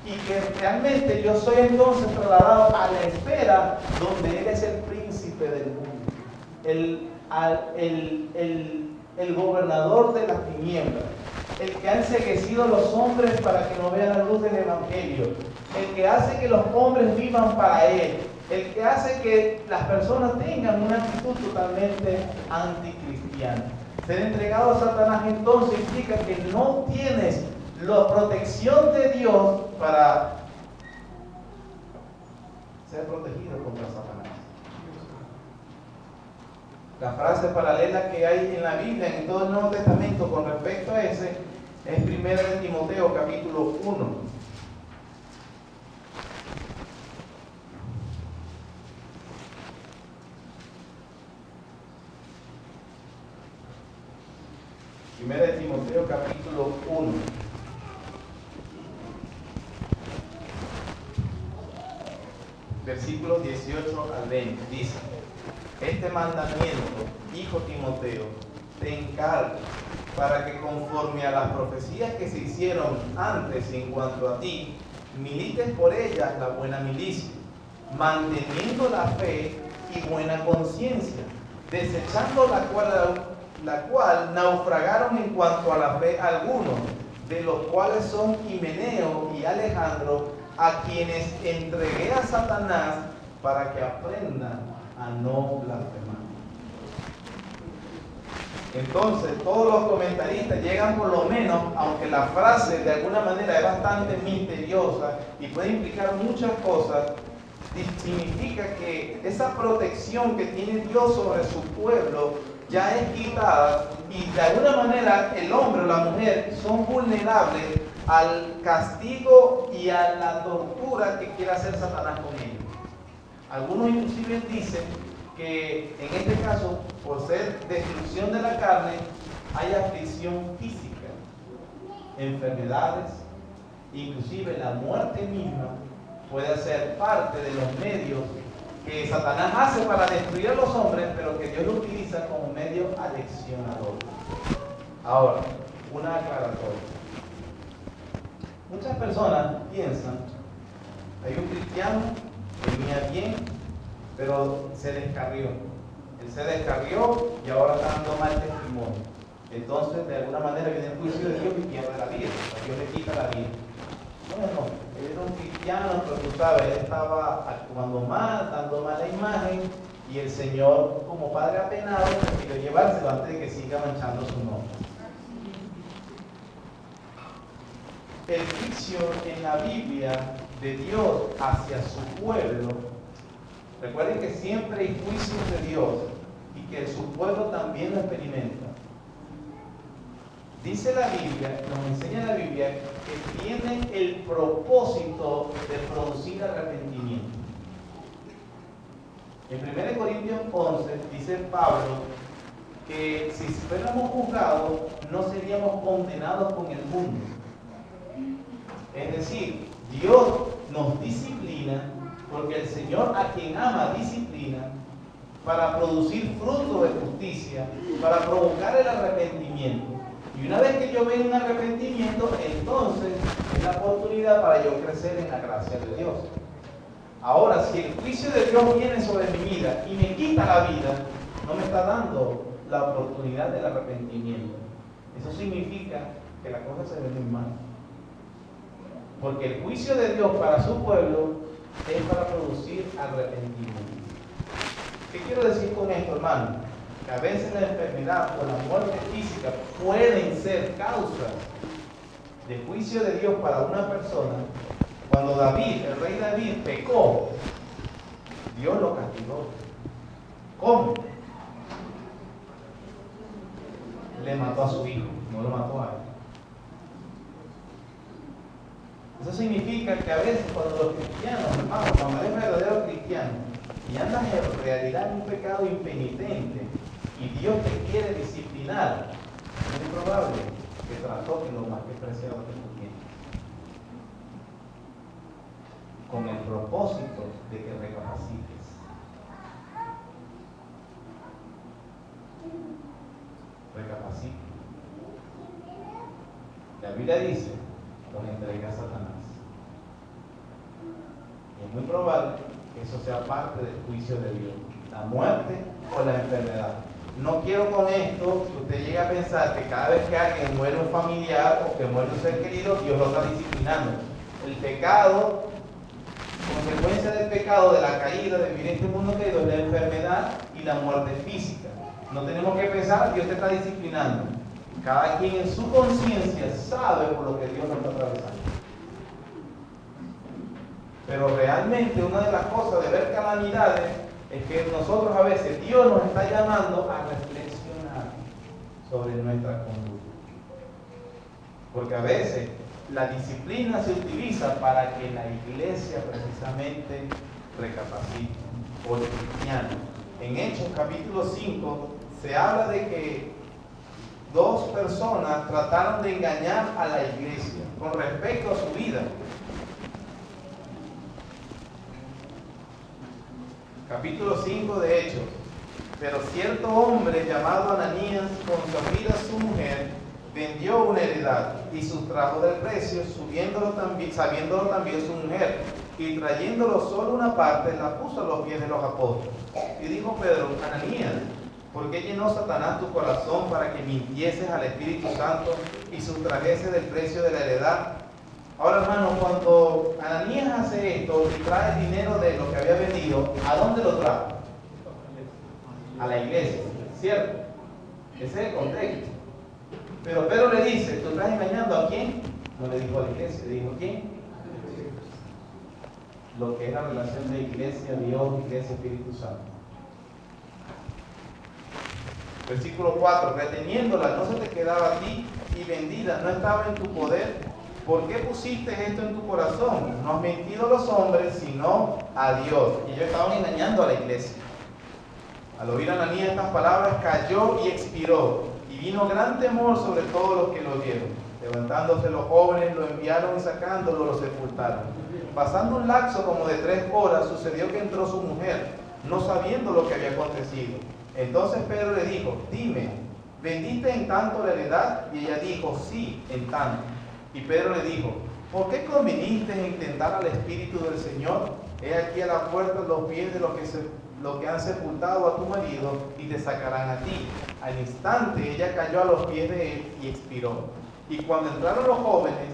y que realmente yo soy entonces trasladado a la esfera donde Él es el príncipe del mundo, el gobernador de las tinieblas, el que ha enceguecido a los hombres para que no vean la luz del Evangelio, el que hace que los hombres vivan para Él, el que hace que las personas tengan una actitud totalmente anticristiana. Ser entregado a Satanás entonces implica que no tienes la protección de Dios para ser protegido contra Satanás. La frase paralela que hay en la Biblia, en todo el Nuevo Testamento con respecto a ese, es 1 de Timoteo capítulo 1. Primera de Timoteo capítulo 1. Versículos 18 al 20. Dice: este mandamiento, hijo Timoteo, te encargo para que conforme a las profecías que se hicieron antes en cuanto a ti, milites por ellas la buena milicia, manteniendo la fe y buena conciencia, desechando la cual naufragaron en cuanto a la fe algunos, de los cuales son Himeneo y Alejandro, a quienes entregué a Satanás para que aprendan a no blasfemar. Entonces, todos los comentaristas llegan por lo menos, aunque la frase de alguna manera es bastante misteriosa y puede implicar muchas cosas, significa que esa protección que tiene Dios sobre su pueblo ya es quitada y de alguna manera el hombre o la mujer son vulnerables al castigo y a la tortura que quiere hacer Satanás con ellos. Algunos inclusive dicen que en este caso, por ser destrucción de la carne, hay aflicción física, enfermedades, inclusive la muerte misma puede ser parte de los medios que Satanás hace para destruir a los hombres, pero que Dios lo utiliza como medio aleccionador. Ahora, una aclaratoria. Muchas personas piensan, hay un cristiano que venía bien, pero se descarrió. Él se descarrió y ahora está dando mal testimonio. Entonces, de alguna manera viene el juicio de Dios y pierde la vida. Dios le quita la vida. No, él era un cristiano, pero tú sabes, él estaba actuando mal, dando mala imagen, y el Señor, como Padre apenado, prefirió llevárselo antes de que siga manchando su nombre. El juicio en la Biblia de Dios hacia su pueblo, recuerden que siempre hay juicios de Dios y que su pueblo también lo experimenta. Dice la Biblia, nos enseña la Biblia, que tiene el propósito de producir arrepentimiento. En 1 Corintios 11 dice Pablo que si fuéramos juzgados no seríamos condenados con el mundo. Es decir, Dios nos disciplina porque el Señor a quien ama disciplina para producir fruto de justicia, para provocar el arrepentimiento. Y una vez que yo veo un arrepentimiento, entonces es la oportunidad para yo crecer en la gracia de Dios. Ahora, si el juicio de Dios viene sobre mi vida y me quita la vida, no me está dando la oportunidad del arrepentimiento. eso significa que la cosa se ve muy mal. Porque el juicio de Dios para su pueblo es para producir arrepentimiento. ¿Qué quiero decir con esto, hermano? Que a veces la enfermedad o la muerte física pueden ser causas de juicio de Dios para una persona. Cuando David, el rey David, pecó, Dios lo castigó. ¿Cómo? Le mató a su hijo, no lo mató a él. Eso significa que a veces cuando los cristianos, hermanos, cuando eres verdadero cristiano y andas en realidad en un pecado impenitente y Dios te quiere disciplinar, es muy probable que trastoque lo más que preciado que tú tienes, con el propósito de que recapacites. Recapacite. La Biblia dice: los entregué a Satanás. Y es muy probable que eso sea parte del juicio de Dios, la muerte o la enfermedad. No quiero con esto que usted llegue a pensar que cada vez que alguien muere un familiar o que muere un ser querido, Dios lo está disciplinando. El pecado, consecuencia del pecado, de la caída, de vivir en este mundo caído, es la enfermedad y la muerte física. No tenemos que pensar, Dios te está disciplinando. Cada quien en su conciencia sabe por lo que Dios nos está atravesando. Pero realmente una de las cosas de ver calamidades es que nosotros a veces Dios nos está llamando a reflexionar sobre nuestra conducta. Porque a veces la disciplina se utiliza para que la iglesia precisamente recapacite, o los cristianos. En Hechos capítulo 5 se habla de que dos personas trataron de engañar a la iglesia con respecto a su vida. Capítulo 5 de Hechos. Pero cierto hombre llamado Ananías, consabida su mujer, vendió una heredad y sustrajo del precio, sabiéndolo también su mujer, y trayéndolo solo una parte, la puso a los pies de los apóstoles. Y dijo Pedro: Ananías, ¿por qué llenó Satanás tu corazón para que mintieses al Espíritu Santo y sustrajeses del precio de la heredad? Ahora, hermano, cuando Ananías hace esto y trae el dinero de lo que había vendido, ¿a dónde lo trajo? A la iglesia, ¿cierto? Ese es el contexto. Pero Pedro le dice: ¿tú estás engañando a quién? No le dijo a la iglesia, le dijo: ¿quién? Lo que es la relación de iglesia, Dios, iglesia, Espíritu Santo. Versículo 4: reteniéndola no se te quedaba a ti, y vendida no estaba en tu poder. ¿Por qué pusiste esto en tu corazón? No has mentido a los hombres, sino a Dios. Y ellos estaban engañando a la iglesia. Al oír a Ananías estas palabras, cayó y expiró, y vino gran temor sobre todos los que lo vieron. Levantándose los jóvenes, lo enviaron y sacándolo, lo sepultaron. Pasando un lapso como de 3 horas, sucedió que entró su mujer, no sabiendo lo que había acontecido. Entonces Pedro le dijo: dime, ¿vendiste en tanto la heredad? Y ella dijo: sí, en tanto. Y Pedro le dijo: ¿por qué conviniste en tentar al Espíritu del Señor? He aquí a la puerta los pies de los que han sepultado a tu marido, y te sacarán a ti. Al instante ella cayó a los pies de él y expiró. Y cuando entraron los jóvenes,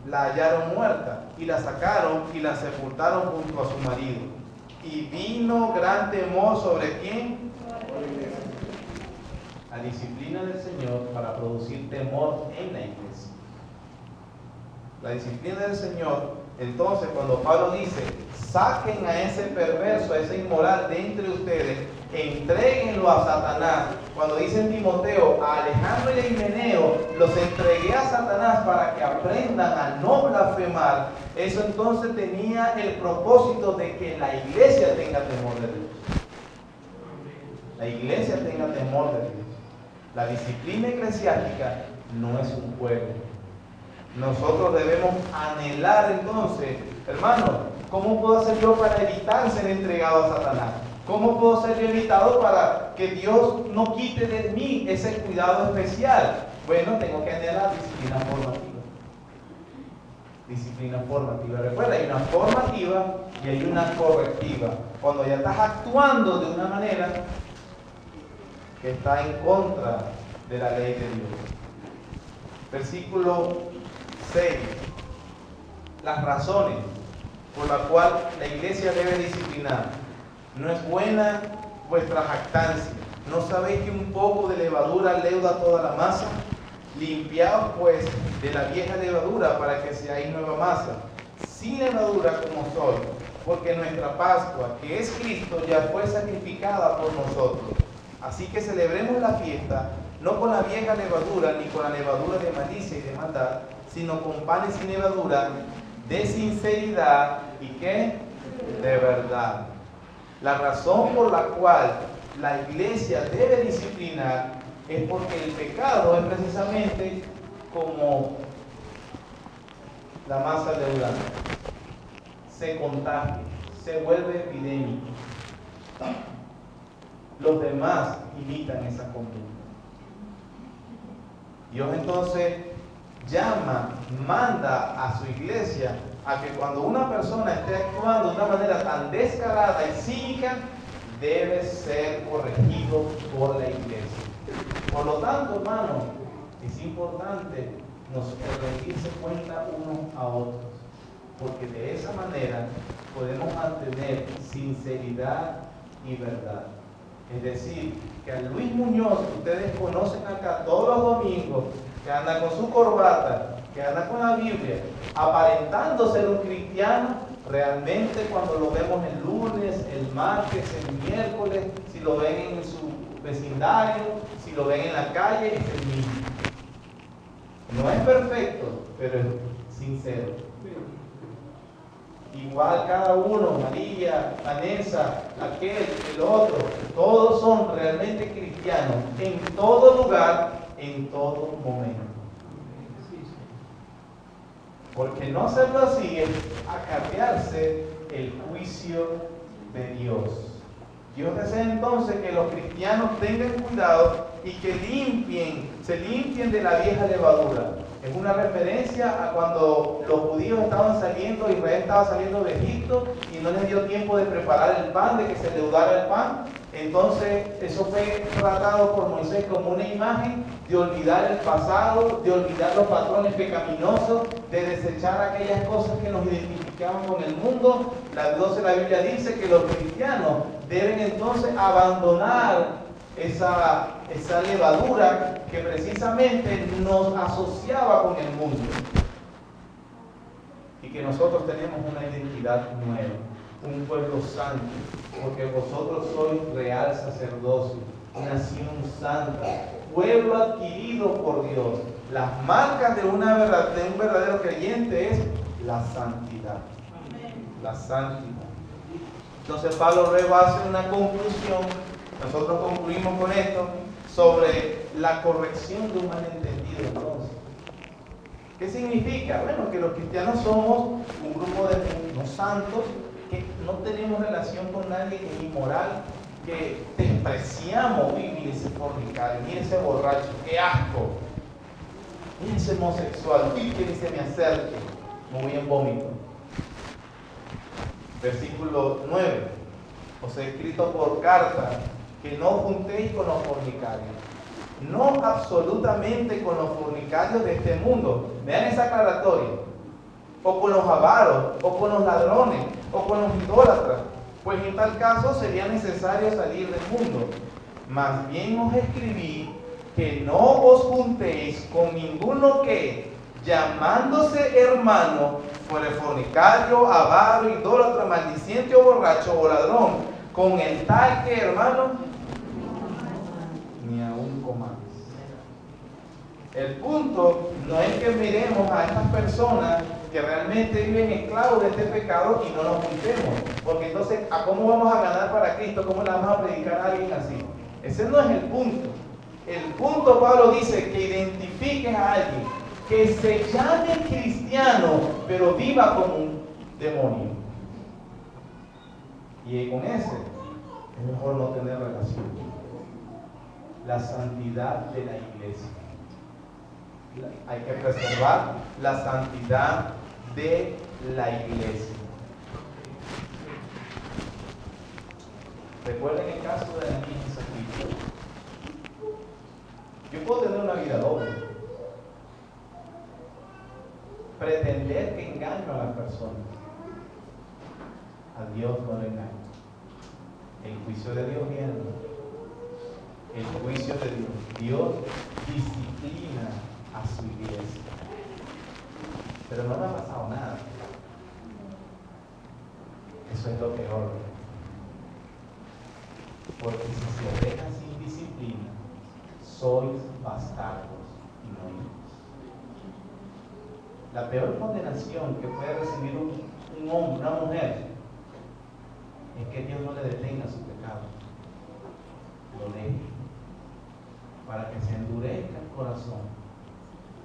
la hallaron muerta, y la sacaron y la sepultaron junto a su marido. Y vino gran temor sobre quién. La disciplina del Señor para producir temor en la iglesia. La disciplina del Señor, entonces, cuando Pablo dice: saquen a ese perverso, a ese inmoral de entre ustedes, entréguenlo a Satanás. Cuando dice en Timoteo: a Alejandro y a Himeneo los entregué a Satanás para que aprendan a no blasfemar. Eso entonces tenía el propósito de que la iglesia tenga temor de Dios. La iglesia tenga temor de Dios. La disciplina eclesiástica no es un juego. Nosotros debemos anhelar entonces, hermano, ¿cómo puedo hacer yo para evitar ser entregado a Satanás? ¿Cómo puedo ser yo evitado para que Dios no quite de mí ese cuidado especial? Bueno, tengo que anhelar disciplina formativa. Disciplina formativa. Recuerda, hay una formativa y hay una correctiva. Cuando ya estás actuando de una manera que está en contra de la ley de Dios. Versículo 6. Las razones por las cuales la iglesia debe disciplinar. No es buena vuestra jactancia. ¿No sabéis que un poco de levadura leuda toda la masa? Limpiaos pues de la vieja levadura para que seáis nueva masa, sin levadura como sois, porque nuestra Pascua, que es Cristo, ya fue sacrificada por nosotros. Así que celebremos la fiesta, no con la vieja levadura, ni con la levadura de malicia y de maldad, sino con panes sin levadura, de sinceridad y ¿qué? De verdad. La razón por la cual la iglesia debe disciplinar es porque el pecado es precisamente como la masa leudada. Se contagia, se vuelve epidémico. Los demás imitan esa conducta. Dios entonces manda a su iglesia a que cuando una persona esté actuando de una manera tan descarada y cínica, debe ser corregido por la iglesia. Por lo tanto, hermanos, es importante rendirse cuenta unos a otros, porque de esa manera podemos mantener sinceridad y verdad. Es decir, que a Luis Muñoz, que ustedes conocen acá todos los domingos, que anda con su corbata, que anda con la Biblia, aparentando ser un cristiano, realmente cuando lo vemos el lunes, el martes, el miércoles, si lo ven en su vecindario, si lo ven en la calle, es el mismo. No es perfecto, pero es sincero. Igual cada uno, María, Vanessa, aquel, el otro, todos son realmente cristianos en todo lugar, en todo momento. Porque no hacerlo así es acarrearse el juicio de Dios. Dios desea entonces que los cristianos tengan cuidado y que se limpien de la vieja levadura. Es una referencia a cuando los judíos estaban saliendo, Israel estaba saliendo de Egipto y no les dio tiempo de preparar el pan, de que se leudara el pan. Entonces eso fue tratado por Moisés como una imagen de olvidar el pasado, de olvidar los patrones pecaminosos, de desechar aquellas cosas que nos identificaban con el mundo. La Biblia dice que los cristianos deben entonces abandonar esa levadura que precisamente nos asociaba con el mundo, y que nosotros tenemos una identidad nueva, un pueblo santo, porque vosotros sois real sacerdocio, nación santa, pueblo adquirido por Dios. Las marcas de un verdadero creyente es la santidad. La santidad. Entonces Pablo luego hace una conclusión. Nosotros concluimos con esto sobre la corrección de un malentendido. Entonces, ¿qué significa? Bueno, que los cristianos somos un grupo de no santos, que no tenemos relación con nadie que es inmoral, que despreciamos. Uy, mire ese fornicario, mire ese borracho, qué asco, mire ese homosexual, uy, que ni se me acerque, me voy en vómito. Versículo 9: os he escrito por carta que no juntéis con los fornicarios. No absolutamente con los fornicarios de este mundo. Vean esa aclaratoria. O con los avaros, o con los ladrones, o con los idólatras. Pues en tal caso sería necesario salir del mundo. Más bien os escribí que no os juntéis con ninguno que, llamándose hermano, fuere fornicario, avaro, idólatra, maldiciente o borracho o ladrón. Con el tal que, hermano, ni aún comáis. El punto no es que miremos a estas personas que realmente viven esclavos de este pecado y no nos juntemos, porque entonces, ¿a cómo vamos a ganar para Cristo? ¿Cómo le vamos a predicar a alguien así? Ese no es el punto. El punto, Pablo dice, que identifiques a alguien que se llame cristiano, pero viva como un demonio. Y con ese es mejor no tener relación. La santidad de la iglesia. Hay que preservar la santidad de la iglesia. Recuerden el caso de la niña en. Yo puedo tener una vida doble. pretender que engaño a las personas. A Dios no le engaño. El juicio de Dios viene. El juicio de Dios. Dios disciplina a su iglesia. Pero no me ha pasado nada. Eso es lo peor. Porque si se deja sin disciplina, sois bastardos y no hijos. La peor condenación que puede recibir un hombre, una mujer, es que Dios no le detenga su pecado, lo deje, para que se endurezca el corazón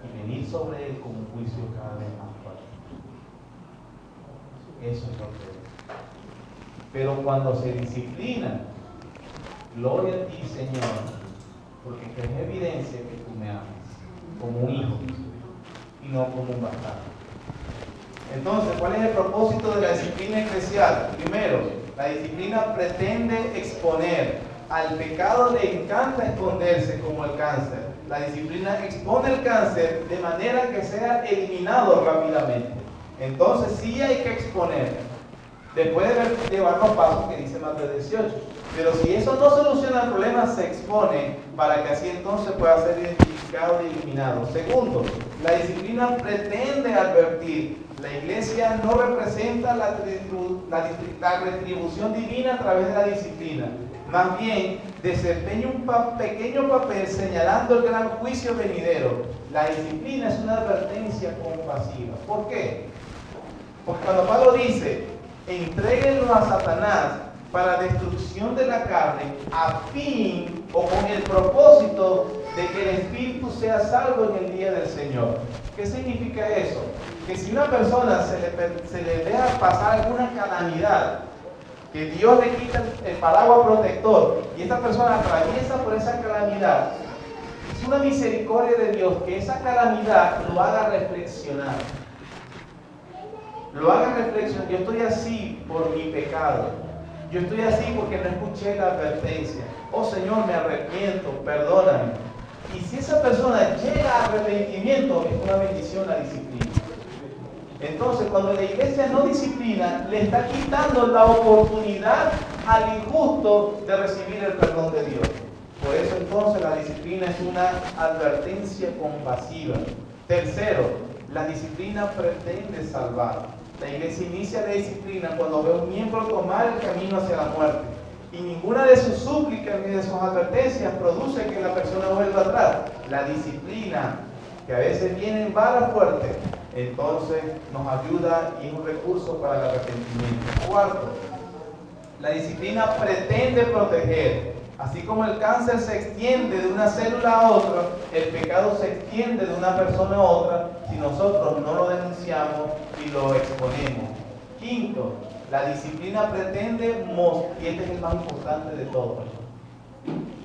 y venir sobre él con un juicio cada vez más fuerte. Eso es lo que es. Pero cuando se disciplina, gloria a ti, Señor, porque es evidencia que tú me amas como un hijo y no como un bastardo. Entonces, ¿cuál es el propósito de la disciplina eclesial? Primero, la disciplina pretende exponer. Al pecado le encanta esconderse como el cáncer. La disciplina expone el cáncer de manera que sea eliminado rápidamente. Entonces sí hay que exponer. Después de llevar los pasos que dice Mateo 18. Pero si eso no soluciona el problema, se expone para que así entonces pueda ser identificado y eliminado. Segundo, la disciplina pretende advertir. La iglesia no representa la retribución divina a través de la disciplina. Más bien, desempeña un pequeño papel señalando el gran juicio venidero. La disciplina es una advertencia compasiva. ¿Por qué? Porque cuando Pablo dice, entréguenlo a Satanás para destrucción de la carne, a fin o con el propósito de que el espíritu sea salvo en el día del Señor. ¿Qué significa eso? Que si una persona se le deja pasar alguna calamidad, que Dios le quita el paraguas protector y esta persona atraviesa por esa calamidad, es una misericordia de Dios que esa calamidad lo haga reflexionar. Lo haga reflexionar. Yo estoy así por mi pecado. Yo estoy así porque no escuché la advertencia. Oh Señor, me arrepiento, perdóname. Y si esa persona llega a arrepentimiento, es una bendición la disciplina. Entonces, cuando la iglesia no disciplina, le está quitando la oportunidad al injusto de recibir el perdón de Dios. Por eso entonces la disciplina es una advertencia compasiva. Tercero, la disciplina pretende salvar. La iglesia inicia la disciplina cuando ve a un miembro tomar el camino hacia la muerte. Y ninguna de sus súplicas ni de sus advertencias produce que la persona vuelva atrás. La disciplina, que a veces viene en vara fuerte, entonces nos ayuda y es un recurso para el arrepentimiento. Cuarto, la disciplina pretende proteger. Así como el cáncer se extiende de una célula a otra, el pecado se extiende de una persona a otra si nosotros no lo denunciamos y lo exponemos. Quinto, la disciplina pretende, y este es el más importante de todos,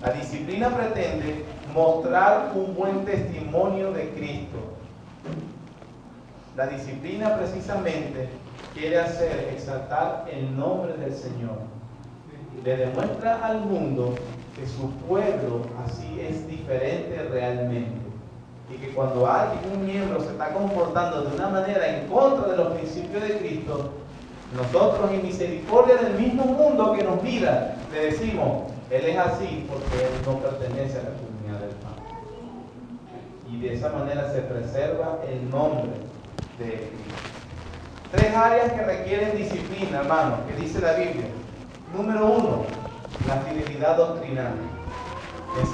la disciplina pretende mostrar un buen testimonio de Cristo. La disciplina precisamente quiere hacer exaltar el nombre del Señor. Le demuestra al mundo que su pueblo así es diferente realmente. Y que cuando un miembro se está comportando de una manera en contra de los principios de Cristo, nosotros en misericordia del mismo mundo que nos mira, le decimos, Él es así porque Él no pertenece a la comunidad del Padre. Y de esa manera se preserva el nombre de Cristo. Tres áreas que requieren disciplina, hermanos, que dice la Biblia. Número 1, la fidelidad doctrinal. En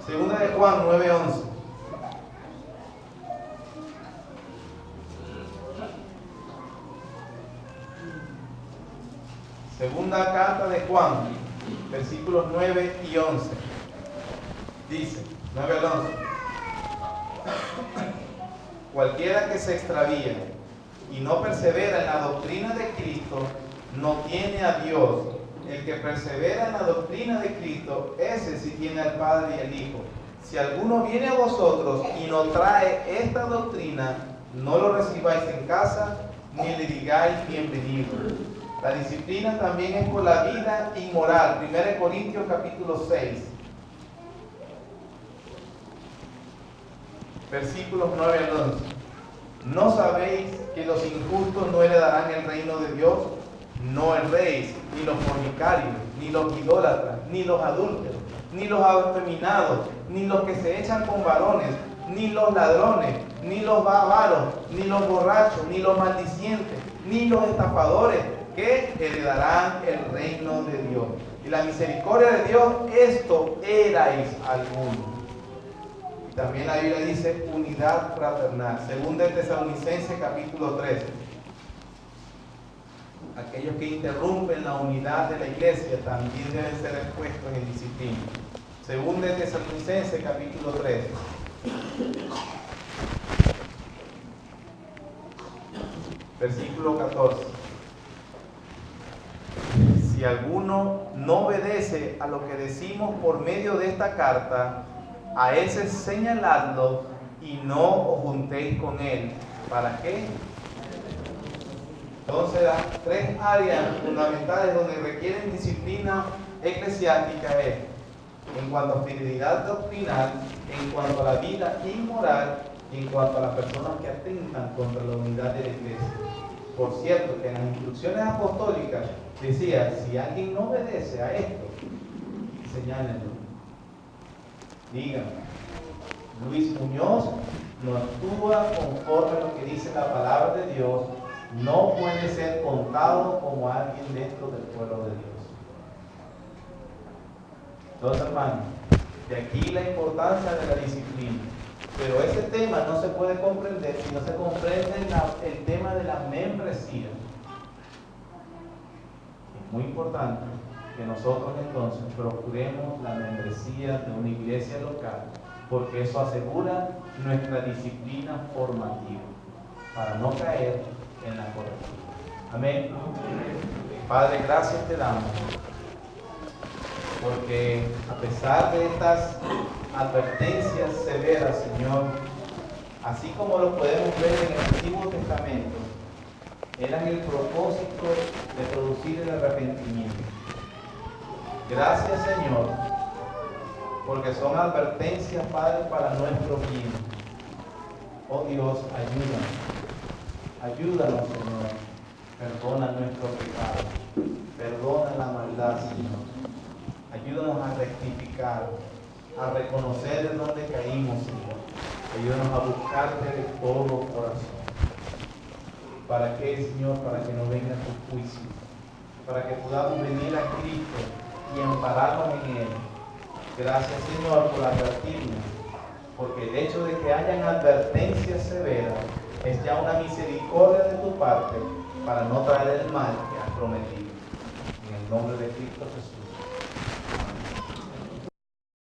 segunda de Juan 9:11. Segunda carta de Juan, versículos 9 y 11. Dice, 9 al 11. Cualquiera que se extravía y no persevera en la doctrina de Cristo, no tiene a Dios. El que persevera en la doctrina de Cristo, ese sí tiene al Padre y al Hijo. Si alguno viene a vosotros y no trae esta doctrina, no lo recibáis en casa, ni le digáis bienvenido. La disciplina también es por la vida inmoral. 1 Corintios capítulo 6, versículos 9 al 11. ¿No sabéis que los injustos no heredarán el reino de Dios? No erréis, ni los fornicarios, ni los idólatras, ni los adúlteros, ni los afeminados, ni los que se echan con varones, ni los ladrones, ni los avaros, ni los borrachos, ni los maldicientes, ni los estafadores, que heredarán el reino de Dios. Y la misericordia de Dios, esto erais algunos. Y también la Biblia dice unidad fraternal. Según de Tesalonicenses capítulo 13. Aquellos que interrumpen la unidad de la iglesia también deben ser expuestos en disciplina. Según de Tesalonicenses capítulo 13. Versículo 14. Si alguno no obedece a lo que decimos por medio de esta carta, a ese señaladlo y no os juntéis con él. ¿Para qué? Entonces, las tres áreas fundamentales donde requieren disciplina eclesiástica es en cuanto a fidelidad doctrinal, en cuanto a la vida inmoral y en cuanto a las personas que atentan contra la unidad de la iglesia. Por cierto, que en las instrucciones apostólicas decía, si alguien no obedece a esto, señálenlo. Díganme, Luis Muñoz no actúa conforme a lo que dice la palabra de Dios, no puede ser contado como alguien dentro del pueblo de Dios. Entonces, hermanos, de aquí la importancia de la disciplina. Pero ese tema no se puede comprender si no se comprende el tema de la membresía. Es muy importante que nosotros entonces procuremos la membresía de una iglesia local, porque eso asegura nuestra disciplina formativa, para no caer en la corrección. Amén. Padre, gracias te damos, porque a pesar de estas advertencias severas, Señor, así como lo podemos ver en el Antiguo Testamento, eran el propósito de producir el arrepentimiento. Gracias, Señor, porque son advertencias, Padre, para nuestro bien. Oh Dios, ayúdanos, Señor. Perdona nuestro pecado, perdona la maldad, Señor. Ayúdanos a rectificar, a reconocer de dónde caímos, Señor. Ayúdanos a buscarte de todo corazón. ¿Para qué, Señor? Para que no venga tu juicio, para que podamos venir a Cristo y ampararnos en Él. Gracias, Señor, por advertirnos, porque el hecho de que hayan advertencias severas es ya una misericordia de tu parte para no traer el mal que has prometido. En el nombre de Cristo Jesús.